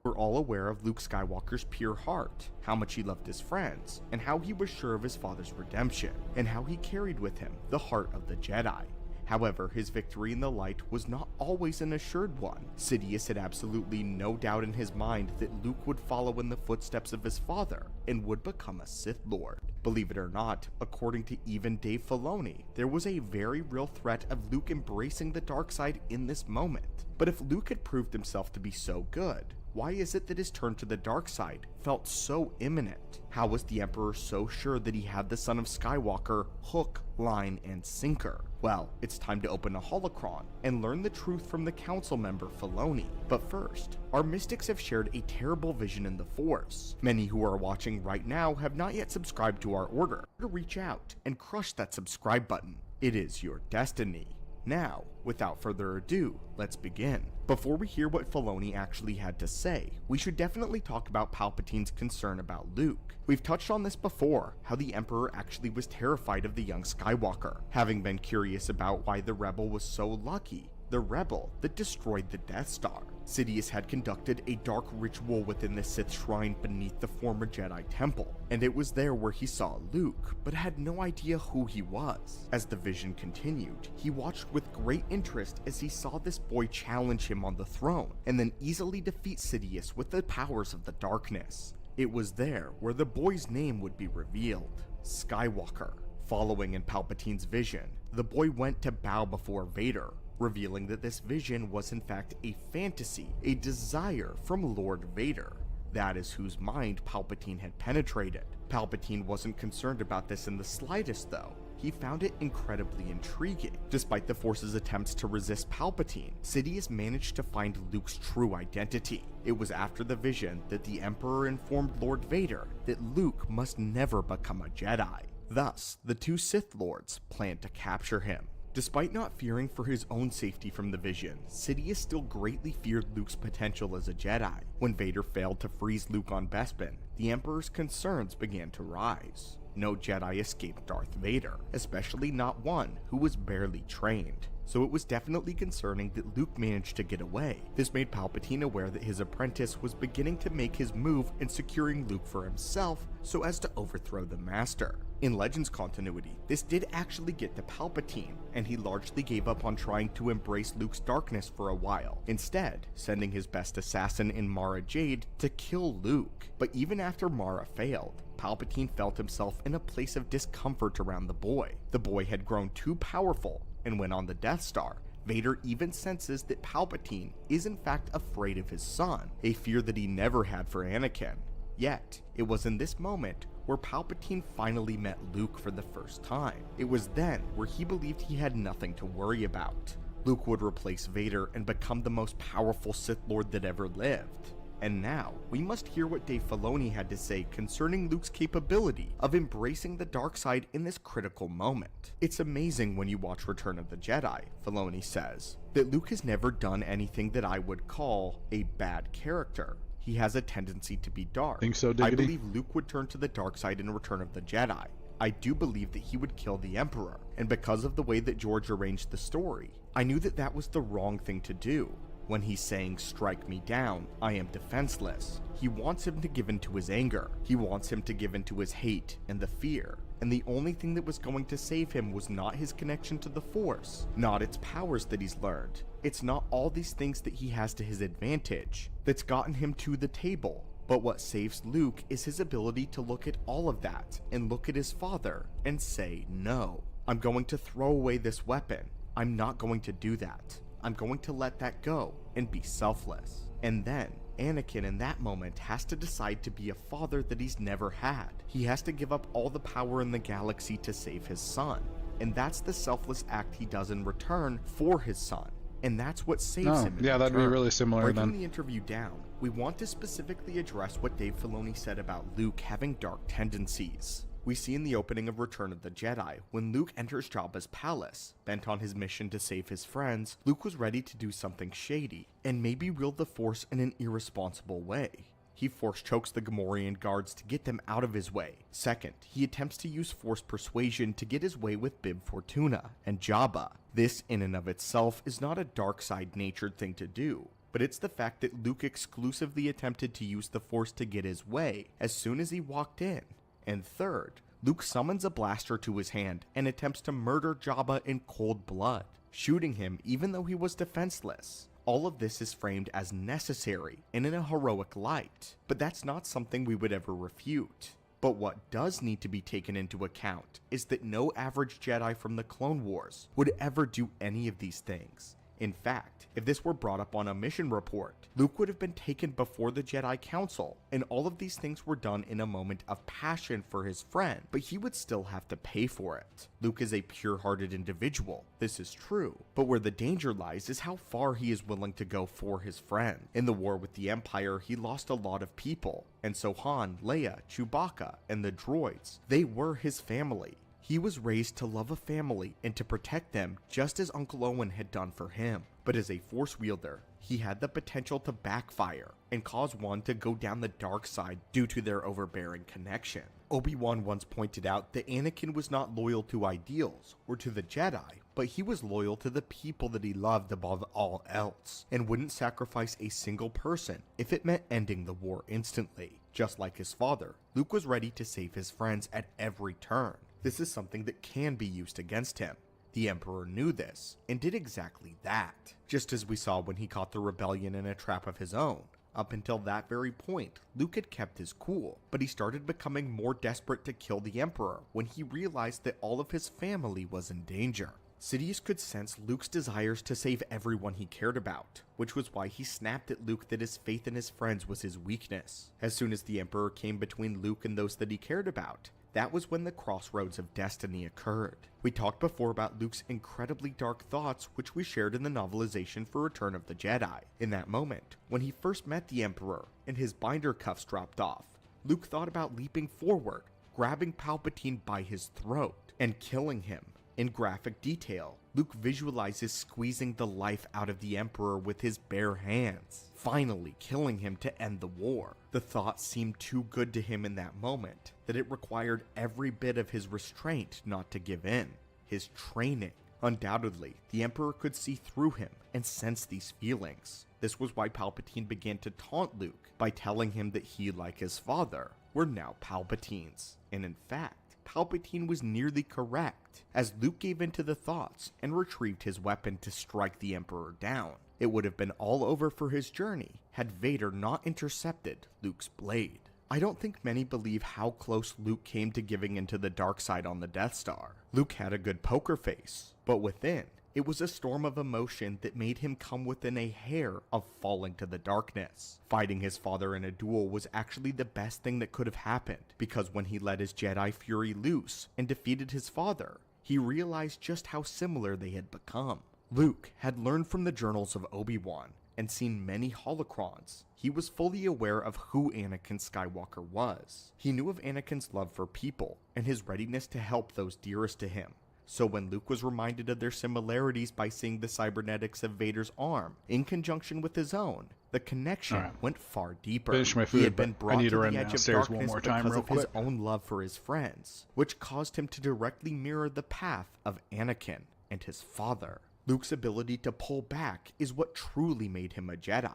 We're all aware of Luke Skywalker's pure heart, how much he loved his friends, and how he was sure of his father's redemption, and how he carried with him the heart of the Jedi. However, his victory in the light was not always an assured one. Sidious had absolutely no doubt in his mind that Luke would follow in the footsteps of his father and would become a Sith Lord. Believe it or not, according to even Dave Filoni, there was a very real threat of Luke embracing the dark side in this moment. But if Luke had proved himself to be so good, why is it that his turn to the dark side felt so imminent? How was the Emperor so sure that he had the son of Skywalker hook, line, and sinker? Well, it's time to open a holocron and learn the truth from the council member Filoni. But first, our mystics have shared a terrible vision in the Force. Many who are watching right now have not yet subscribed to our order. To reach out and crush that subscribe button. It is your destiny. Now, without further ado, let's begin. Before we hear what Filoni actually had to say, we should definitely talk about Palpatine's concern about Luke. We've touched on this before, how the Emperor actually was terrified of the young Skywalker, having been curious about why the rebel was so lucky. The rebel that destroyed the Death Star. Sidious had conducted a dark ritual within the Sith shrine beneath the former Jedi temple, and it was there where he saw Luke, but had no idea who he was. As the vision continued, he watched with great interest as he saw this boy challenge him on the throne, and then easily defeat Sidious with the powers of the darkness. It was there where the boy's name would be revealed, Skywalker. Following in Palpatine's vision, the boy went to bow before Vader, revealing that this vision was in fact a fantasy, a desire from Lord Vader. That is whose mind Palpatine had penetrated. Palpatine wasn't concerned about this in the slightest though. He found it incredibly intriguing. Despite the Force's attempts to resist Palpatine, Sidious managed to find Luke's true identity. It was after the vision that the Emperor informed Lord Vader that Luke must never become a Jedi. Thus, the two Sith Lords planned to capture him. Despite not fearing for his own safety from the vision, Sidious still greatly feared Luke's potential as a Jedi. When Vader failed to freeze Luke on Bespin, the Emperor's concerns began to rise. no Jedi escaped Darth Vader, especially not one who was barely trained. So it was definitely concerning that Luke managed to get away. This made Palpatine aware that his apprentice was beginning to make his move in securing Luke for himself so as to overthrow the Master. In Legends continuity, this did actually get to Palpatine, and he largely gave up on trying to embrace Luke's darkness for a while, instead sending his best assassin in Mara Jade to kill Luke. But even after Mara failed, Palpatine felt himself in a place of discomfort around the boy. The boy had grown too powerful, and when on the Death Star, Vader even senses that Palpatine is in fact afraid of his son, a fear that he never had for Anakin. Yet, it was in this moment where Palpatine finally met Luke for the first time. It was then where he believed he had nothing to worry about. Luke would replace Vader and become the most powerful Sith Lord that ever lived. And now, we must hear what Dave Filoni had to say concerning Luke's capability of embracing the dark side in this critical moment. It's amazing when you watch Return of the Jedi, Filoni says, that Luke has never done anything that I would call a bad character. He has a tendency to be dark. Think so, Diggity? I believe Luke would turn to the dark side in Return of the Jedi. I do believe that he would kill the Emperor, and because of the way that George arranged the story, I knew that that was the wrong thing to do. When he's saying, "Strike me down, I am defenseless," he wants him to give in to his anger. He wants him to give in to his hate and the fear. And the only thing that was going to save him was not his connection to the Force, not its powers that he's learned. It's not all these things that he has to his advantage that's gotten him to the table. But what saves Luke is his ability to look at all of that and look at his father and say, no, I'm going to throw away this weapon. I'm not going to do that. I'm going to let that go and be selfless. And then Anakin in that moment has to decide to be a father that he's never had. He has to give up all the power in the galaxy to save his son. And that's the selfless act he does in return for his son. And that's what saves him. Yeah, that'd be really similar Breaking then. the interview down, we want to specifically address what Dave Filoni said about Luke having dark tendencies. We see in the opening of Return of the Jedi, when Luke enters Jabba's palace, bent on his mission to save his friends, Luke was ready to do something shady, and maybe wield the Force in an irresponsible way. He force chokes the Gamorrean guards to get them out of his way. Second, he attempts to use Force persuasion to get his way with Bib Fortuna and Jabba. This in and of itself is not a dark side natured thing to do, but it's the fact that Luke exclusively attempted to use the Force to get his way as soon as he walked in. And third, Luke summons a blaster to his hand and attempts to murder Jabba in cold blood, shooting him even though he was defenseless. All of this is framed as necessary and in a heroic light, but that's not something we would ever refute. But what does need to be taken into account is that no average Jedi from the Clone Wars would ever do any of these things. In fact, if this were brought up on a mission report, Luke would have been taken before the Jedi Council, and all of these things were done in a moment of passion for his friend, but he would still have to pay for it. Luke is a pure-hearted individual, this is true, but where the danger lies is how far he is willing to go for his friend. In the war with the Empire, he lost a lot of people, and so Han, Leia, Chewbacca, and the droids, they were his family. He was raised to love a family and to protect them just as Uncle Owen had done for him. But as a Force wielder, he had the potential to backfire and cause one to go down the dark side due to their overbearing connection. Obi-Wan once pointed out that Anakin was not loyal to ideals or to the Jedi, but he was loyal to the people that he loved above all else, and wouldn't sacrifice a single person if it meant ending the war instantly. Just like his father, Luke was ready to save his friends at every turn. This is something that can be used against him. The Emperor knew this, and did exactly that, just as we saw when he caught the rebellion in a trap of his own. Up until that very point, Luke had kept his cool, but he started becoming more desperate to kill the Emperor when he realized that all of his family was in danger. Sidious could sense Luke's desires to save everyone he cared about, which was why he snapped at Luke that his faith in his friends was his weakness. As soon as the Emperor came between Luke and those that he cared about, that was when the crossroads of destiny occurred. We talked before about Luke's incredibly dark thoughts, which we shared in the novelization for Return of the Jedi. In that moment, when he first met the Emperor and his binder cuffs dropped off, Luke thought about leaping forward, grabbing Palpatine by his throat, and killing him. In graphic detail, Luke visualizes squeezing the life out of the Emperor with his bare hands, finally killing him to end the war. The thought seemed too good to him in that moment that it required every bit of his restraint not to give in. His training. Undoubtedly, the Emperor could see through him and sense these feelings. This was why Palpatine began to taunt Luke by telling him that he, like his father, were now Palpatines. And in fact, Palpatine was nearly correct, as Luke gave in to the thoughts and retrieved his weapon to strike the Emperor down. It would have been all over for his journey had Vader not intercepted Luke's blade. I don't think many believe how close Luke came to giving into the dark side on the Death Star. Luke had a good poker face, but within, it was a storm of emotion that made him come within a hair of falling to the darkness. Fighting his father in a duel was actually the best thing that could have happened, because when he let his Jedi fury loose and defeated his father, he realized just how similar they had become. Luke had learned from the journals of Obi-Wan and seen many holocrons. He was fully aware of who Anakin Skywalker was. He knew of Anakin's love for people and his readiness to help those dearest to him. So when Luke was reminded of their similarities by seeing the cybernetics of Vader's arm in conjunction with his own, the connection went far deeper. Finish my food, he had been brought to the edge of downstairs one darkness more time because real of his quick. own love for his friends, which caused him to directly mirror the path of Anakin and his father. Luke's ability to pull back is what truly made him a Jedi.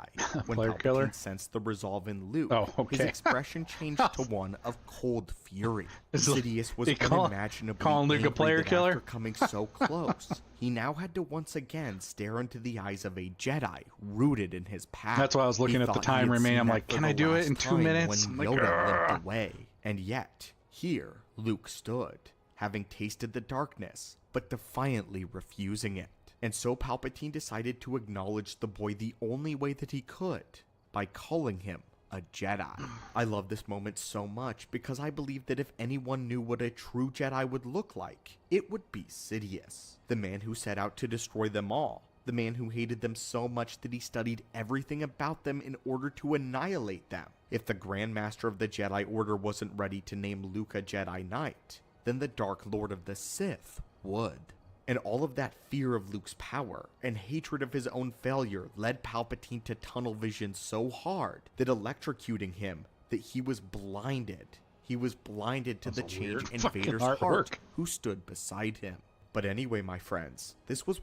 When Player Palpatine killer? sensed the resolve in Luke, his okay. expression changed to one of cold fury. It's like- Sidious was they call- unimaginably calling Luke a angry player that killer? after coming so close, he now had to once again stare into the eyes of a Jedi rooted in his past. That's why I was looking He at the thought he time had remaining. seen I'm that like, for can the I do it last in 2 time minutes? when I'm like, Yoda limped away. And yet, here Luke stood, having tasted the darkness, but defiantly refusing it. And so Palpatine decided to acknowledge the boy the only way that he could, by calling him a Jedi. I love this moment so much because I believe that if anyone knew what a true Jedi would look like, it would be Sidious, the man who set out to destroy them all, the man who hated them so much that he studied everything about them in order to annihilate them. If the Grand Master of the Jedi Order wasn't ready to name Luke a Jedi Knight, then the Dark Lord of the Sith would. And all of that fear of Luke's power and hatred of his own failure led Palpatine to tunnel vision so hard that electrocuting him that he was blinded. He was blinded to the change in fucking Vader's artwork. heart, who stood beside him. But anyway, my friends, this was...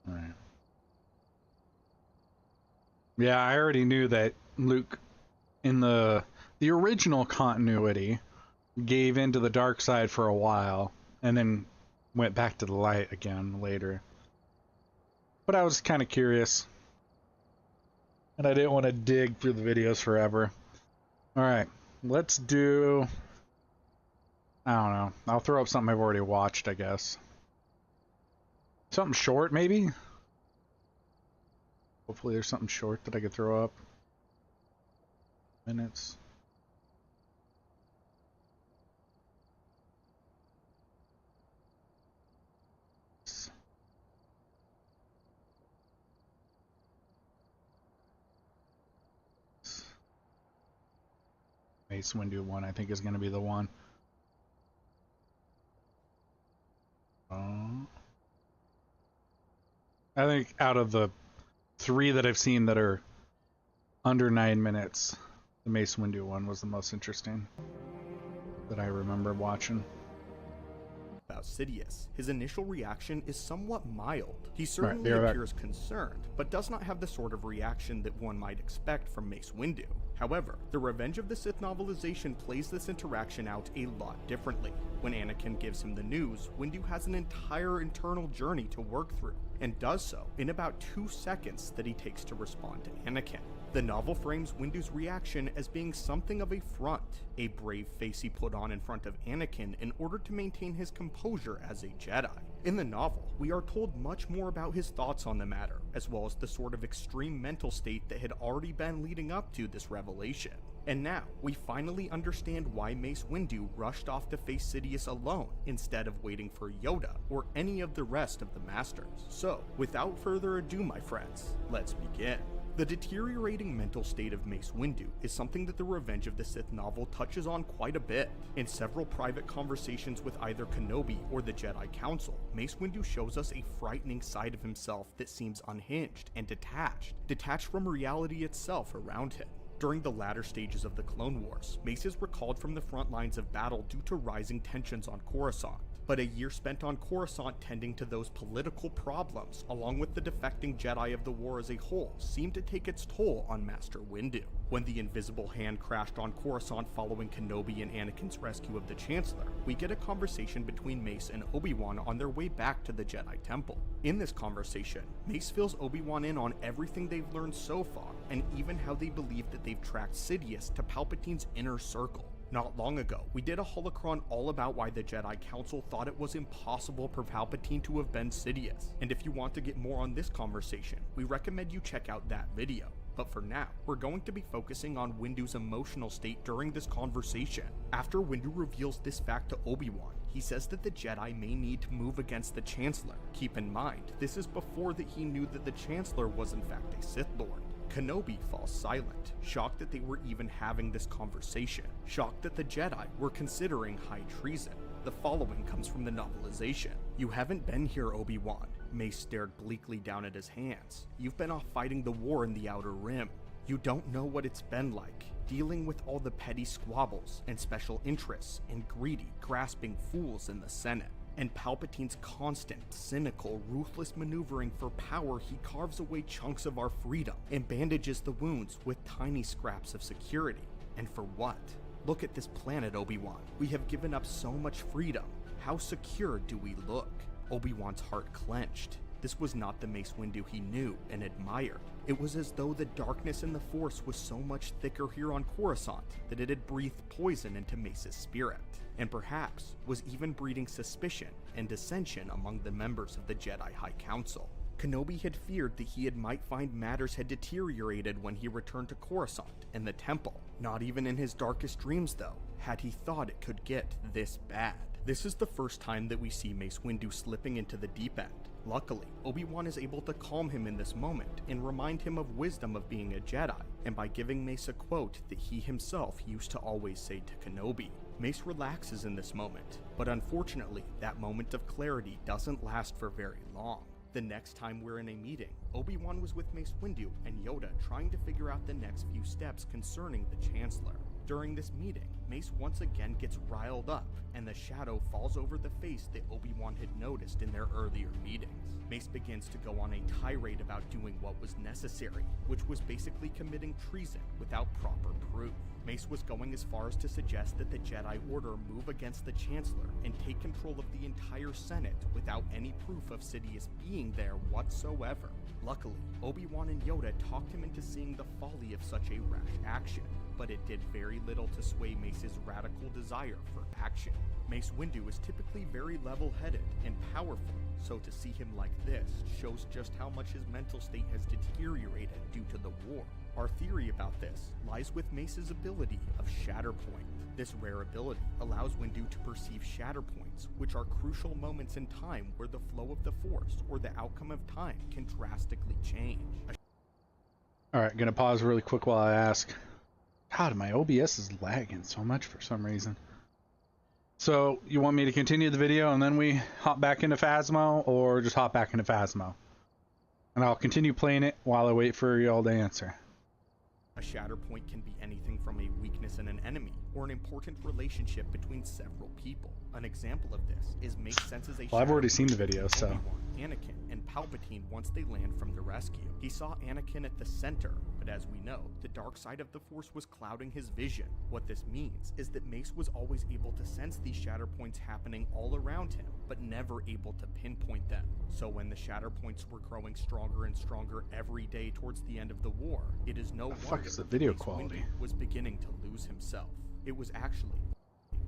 Right. Yeah, I already knew that Luke, in the original continuity, gave into the dark side for a while, and then went back to the light again later. But I was kind of curious, and I didn't want to dig through the videos forever. Alright, let's do... I don't know. I'll throw up something I've already watched, I guess. Something short, maybe? Hopefully there's something short that I could throw up. Minutes. Mace Windu one, I think, is going to be the one. I think out of the 3 that I've seen that are under 9 minutes, the Mace Windu one was the most interesting that I remember watching. about Sidious. His initial reaction is somewhat mild. He certainly be right back. appears concerned, but does not have the sort of reaction that one might expect from Mace Windu. However, the Revenge of the Sith novelization plays this interaction out a lot differently. When Anakin gives him the news, Windu has an entire internal journey to work through, and does so in about 2 seconds that he takes to respond to Anakin. The novel frames Windu's reaction as being something of a front, a brave face he put on in front of Anakin in order to maintain his composure as a Jedi. In the novel, we are told much more about his thoughts on the matter, as well as the sort of extreme mental state that had already been leading up to this revelation. And now, we finally understand why Mace Windu rushed off to face Sidious alone, instead of waiting for Yoda or any of the rest of the Masters. So, without further ado, my friends, let's begin. The deteriorating mental state of Mace Windu is something that the Revenge of the Sith novel touches on quite a bit. In several private conversations with either Kenobi or the Jedi Council, Mace Windu shows us a frightening side of himself that seems unhinged and detached from reality itself around him. During the latter stages of the Clone Wars, Mace is recalled from the front lines of battle due to rising tensions on Coruscant. But a year spent on Coruscant tending to those political problems, along with the defecting Jedi of the war as a whole, seemed to take its toll on Master Windu. When the invisible hand crashed on Coruscant following Kenobi and Anakin's rescue of the Chancellor, we get a conversation between Mace and Obi-Wan on their way back to the Jedi Temple. In this conversation, Mace fills Obi-Wan in on everything they've learned so far, and even how they believe that they've tracked Sidious to Palpatine's inner circle. Not long ago, we did a holocron all about why the Jedi Council thought it was impossible for Palpatine to have been Sidious, and if you want to get more on this conversation, we recommend you check out that video. But for now, we're going to be focusing on Windu's emotional state during this conversation. After Windu reveals this fact to Obi-Wan, he says that the Jedi may need to move against the Chancellor. Keep in mind, this is before that he knew that the Chancellor was in fact a Sith Lord. Kenobi falls silent, shocked that they were even having this conversation, shocked that the Jedi were considering high treason. The following comes from the novelization. "You haven't been here, Obi-Wan." Mace stared bleakly down at his hands. "You've been off fighting the war in the Outer Rim. You don't know what it's been like, dealing with all the petty squabbles and special interests and greedy, grasping fools in the Senate. And Palpatine's constant, cynical, ruthless maneuvering for power. He carves away chunks of our freedom and bandages the wounds with tiny scraps of security. And for what? Look at this planet, Obi-Wan. We have given up so much freedom. How secure do we look?" Obi-Wan's heart clenched. This was not the Mace Windu he knew and admired. It was as though the darkness in the Force was so much thicker here on Coruscant that it had breathed poison into Mace's spirit, and perhaps was even breeding suspicion and dissension among the members of the Jedi High Council. Kenobi had feared that he might find matters had deteriorated when he returned to Coruscant and the Temple. Not even in his darkest dreams, though, had he thought it could get this bad. This is the first time that we see Mace Windu slipping into the deep end. Luckily, Obi-Wan is able to calm him in this moment and remind him of wisdom of being a Jedi, and by giving Mace a quote that he himself used to always say to Kenobi. Mace relaxes in this moment, but unfortunately, that moment of clarity doesn't last for very long. The next time we're in a meeting, Obi-Wan was with Mace Windu and Yoda trying to figure out the next few steps concerning the Chancellor. During this meeting, Mace once again gets riled up, and the shadow falls over the face that Obi-Wan had noticed in their earlier meetings. Mace begins to go on a tirade about doing what was necessary, which was basically committing treason without proper proof. Mace was going as far as to suggest that the Jedi Order move against the Chancellor and take control of the entire Senate without any proof of Sidious being there whatsoever. Luckily, Obi-Wan and Yoda talked him into seeing the folly of such a rash action, but it did very little to sway Mace's radical desire for action. Mace Windu is typically very level-headed and powerful, so to see him like this shows just how much his mental state has deteriorated due to the war. Our theory about this lies with Mace's ability of Shatterpoint. This rare ability allows Windu to perceive Shatterpoints, which are crucial moments in time where the flow of the Force or the outcome of time can drastically change. Alright, gonna pause really quick while I ask. God, my OBS is lagging so much for some reason. So, you want me to continue the video and then we hop back into Phasmo, or just hop back into Phasmo? And I'll continue playing it while I wait for y'all to answer. A Shatterpoint can be anything from a weakness in an enemy, or an important relationship between several people. An example of this is Mace senses a Well, I've already seen the video, so... Obi-Wan, Anakin, and Palpatine once they land from the rescue. He saw Anakin at the center, but as we know, the dark side of the Force was clouding his vision. What this means is that Mace was always able to sense these Shatterpoints happening all around him, but never able to pinpoint them. So when the Shatterpoints were growing stronger and stronger every day towards the end of the war, it is no wonder is the video Mace quality? Windu was beginning to lose himself. It was actually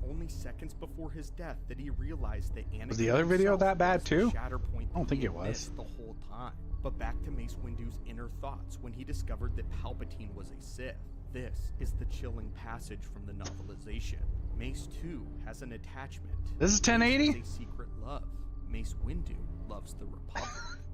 only seconds before his death that he realized that Anakin Was the other video himself that bad was the too? Shatterpoint I don't think he it was. missed the whole time. But back to Mace Windu's inner thoughts when he discovered that Palpatine was a Sith. This is the chilling passage from the novelization. Mace too has an attachment. This is 1080? Mace has a secret love. Mace Windu loves the Republic.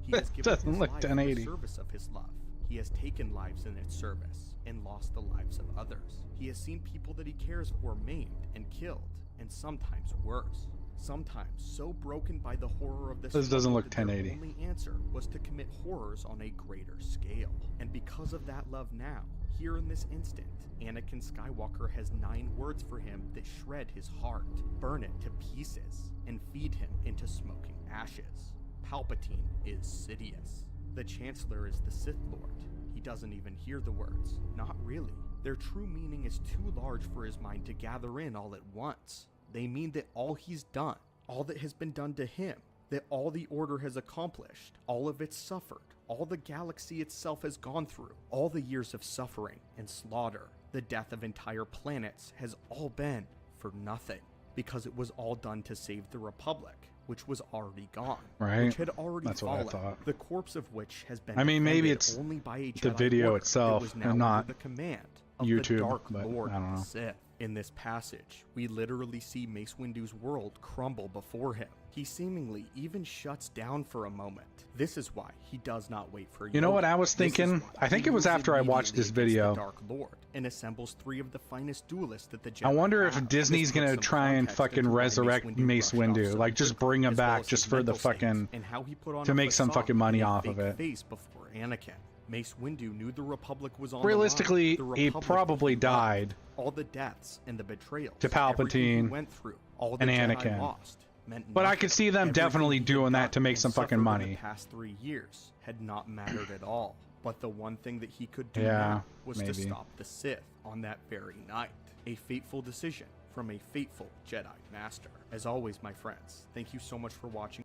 He has It given doesn't his look life in 1080. the service of his love. he has taken lives in its service and lost the lives of others. He has seen people that he cares for maimed and killed, and sometimes worse. Sometimes so broken by the horror of this doesn't look that their 1080. only answer was to commit horrors on a greater scale. And because of that love now, here in this instant, Anakin Skywalker has 9 words for him that shred his heart, burn it to pieces, and feed him into smoking ashes. Palpatine is Sidious. The Chancellor is the Sith Lord. He doesn't even hear the words. Not really. Their true meaning is too large for his mind to gather in all at once. They mean that all he's done, all that has been done to him, that all the Order has accomplished, all of its suffered, all the galaxy itself has gone through, all the years of suffering and slaughter, the death of entire planets has all been for nothing, because it was all done to save the Republic, which was already gone, Right. which had already That's what I fallen, thought. the corpse of which has been I mean, maybe defended it's only by a the Jedi video Order itself that was and now not under the command of YouTube, the Dark but Lord I don't know. Sith. In this passage, we literally see Mace Windu's world crumble before him. He seemingly even shuts down for a moment. This is why he does not wait for You know Yoda. what I was This is thinking? why I think he it was moves after I watched this immediately against video. the Dark Lord and assembles 3 of the finest duelists that the Jedi I wonder if have. Disney's This puts gonna some try and context fucking into why resurrect Mace rushed off Windu, so like just quickly, bring him as well back as just his for the mental states, fucking and how he put on to a make some facade fucking money and a off of fake it. face before Anakin. Mace Windu knew the Republic was on Realistically, the line. The he Republic probably loved died all the deaths and the betrayals to everything he Palpatine went through, all the and Jedi Anakin. lost, meant But I nothing. could see them Everything definitely he had doing that done to make and some fucking suffered in money. the past 3 years had not mattered at all. But the one thing that he could do Yeah, now was to maybe. stop the Sith on that very night. A fateful decision from a fateful Jedi Master. As always, my friends, thank you so much for watching.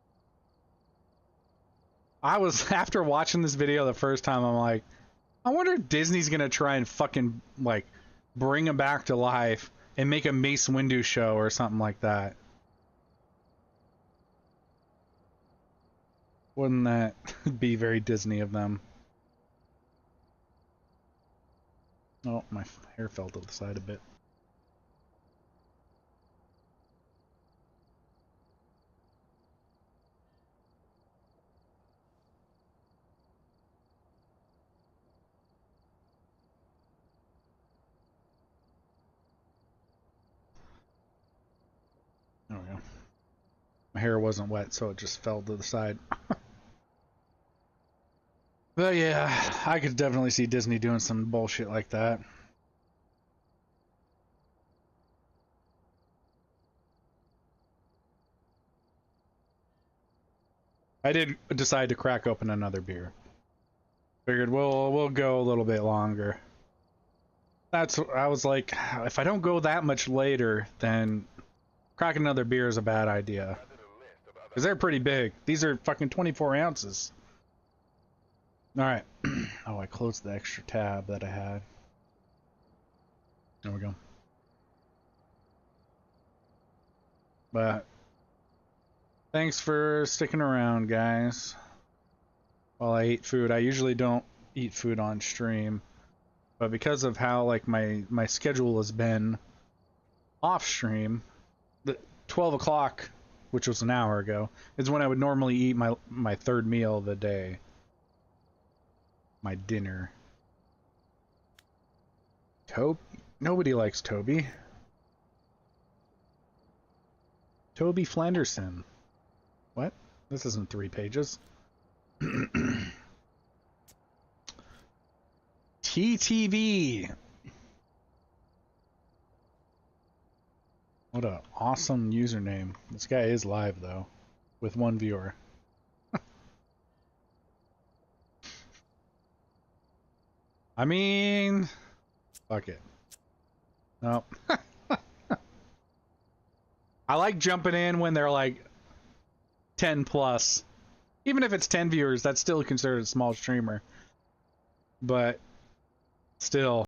I was after watching this video the first time, I'm like, I wonder if Disney's gonna try and fucking like bring him back to life and make a Mace Windu show or something like that. Wouldn't that be very Disney of them? Oh, my hair fell to the side a bit. There we go. My hair wasn't wet, so it just fell to the side. But yeah, I could definitely see Disney doing some bullshit like that. I did decide to crack open another beer. Figured we'll go a little bit longer. I was like, if I don't go that much later, then cracking another beer is a bad idea. Because they're pretty big. These are fucking 24 ounces. Alright. Oh, I closed the extra tab that I had. There we go. But thanks for sticking around, guys. While I ate food. I usually don't eat food on stream. But because of how like my schedule has been off stream, the 12 o'clock, which was an hour ago, is when I would normally eat my third meal of the day. My dinner. Nobody likes Toby. Toby Flanderson. What? This isn't 3 pages. TTV. What a awesome username. This guy is live though, with 1 viewer. I mean, fuck it. No. I like jumping in when they're like 10 plus. Even if it's 10 viewers, that's still considered a small streamer. But still.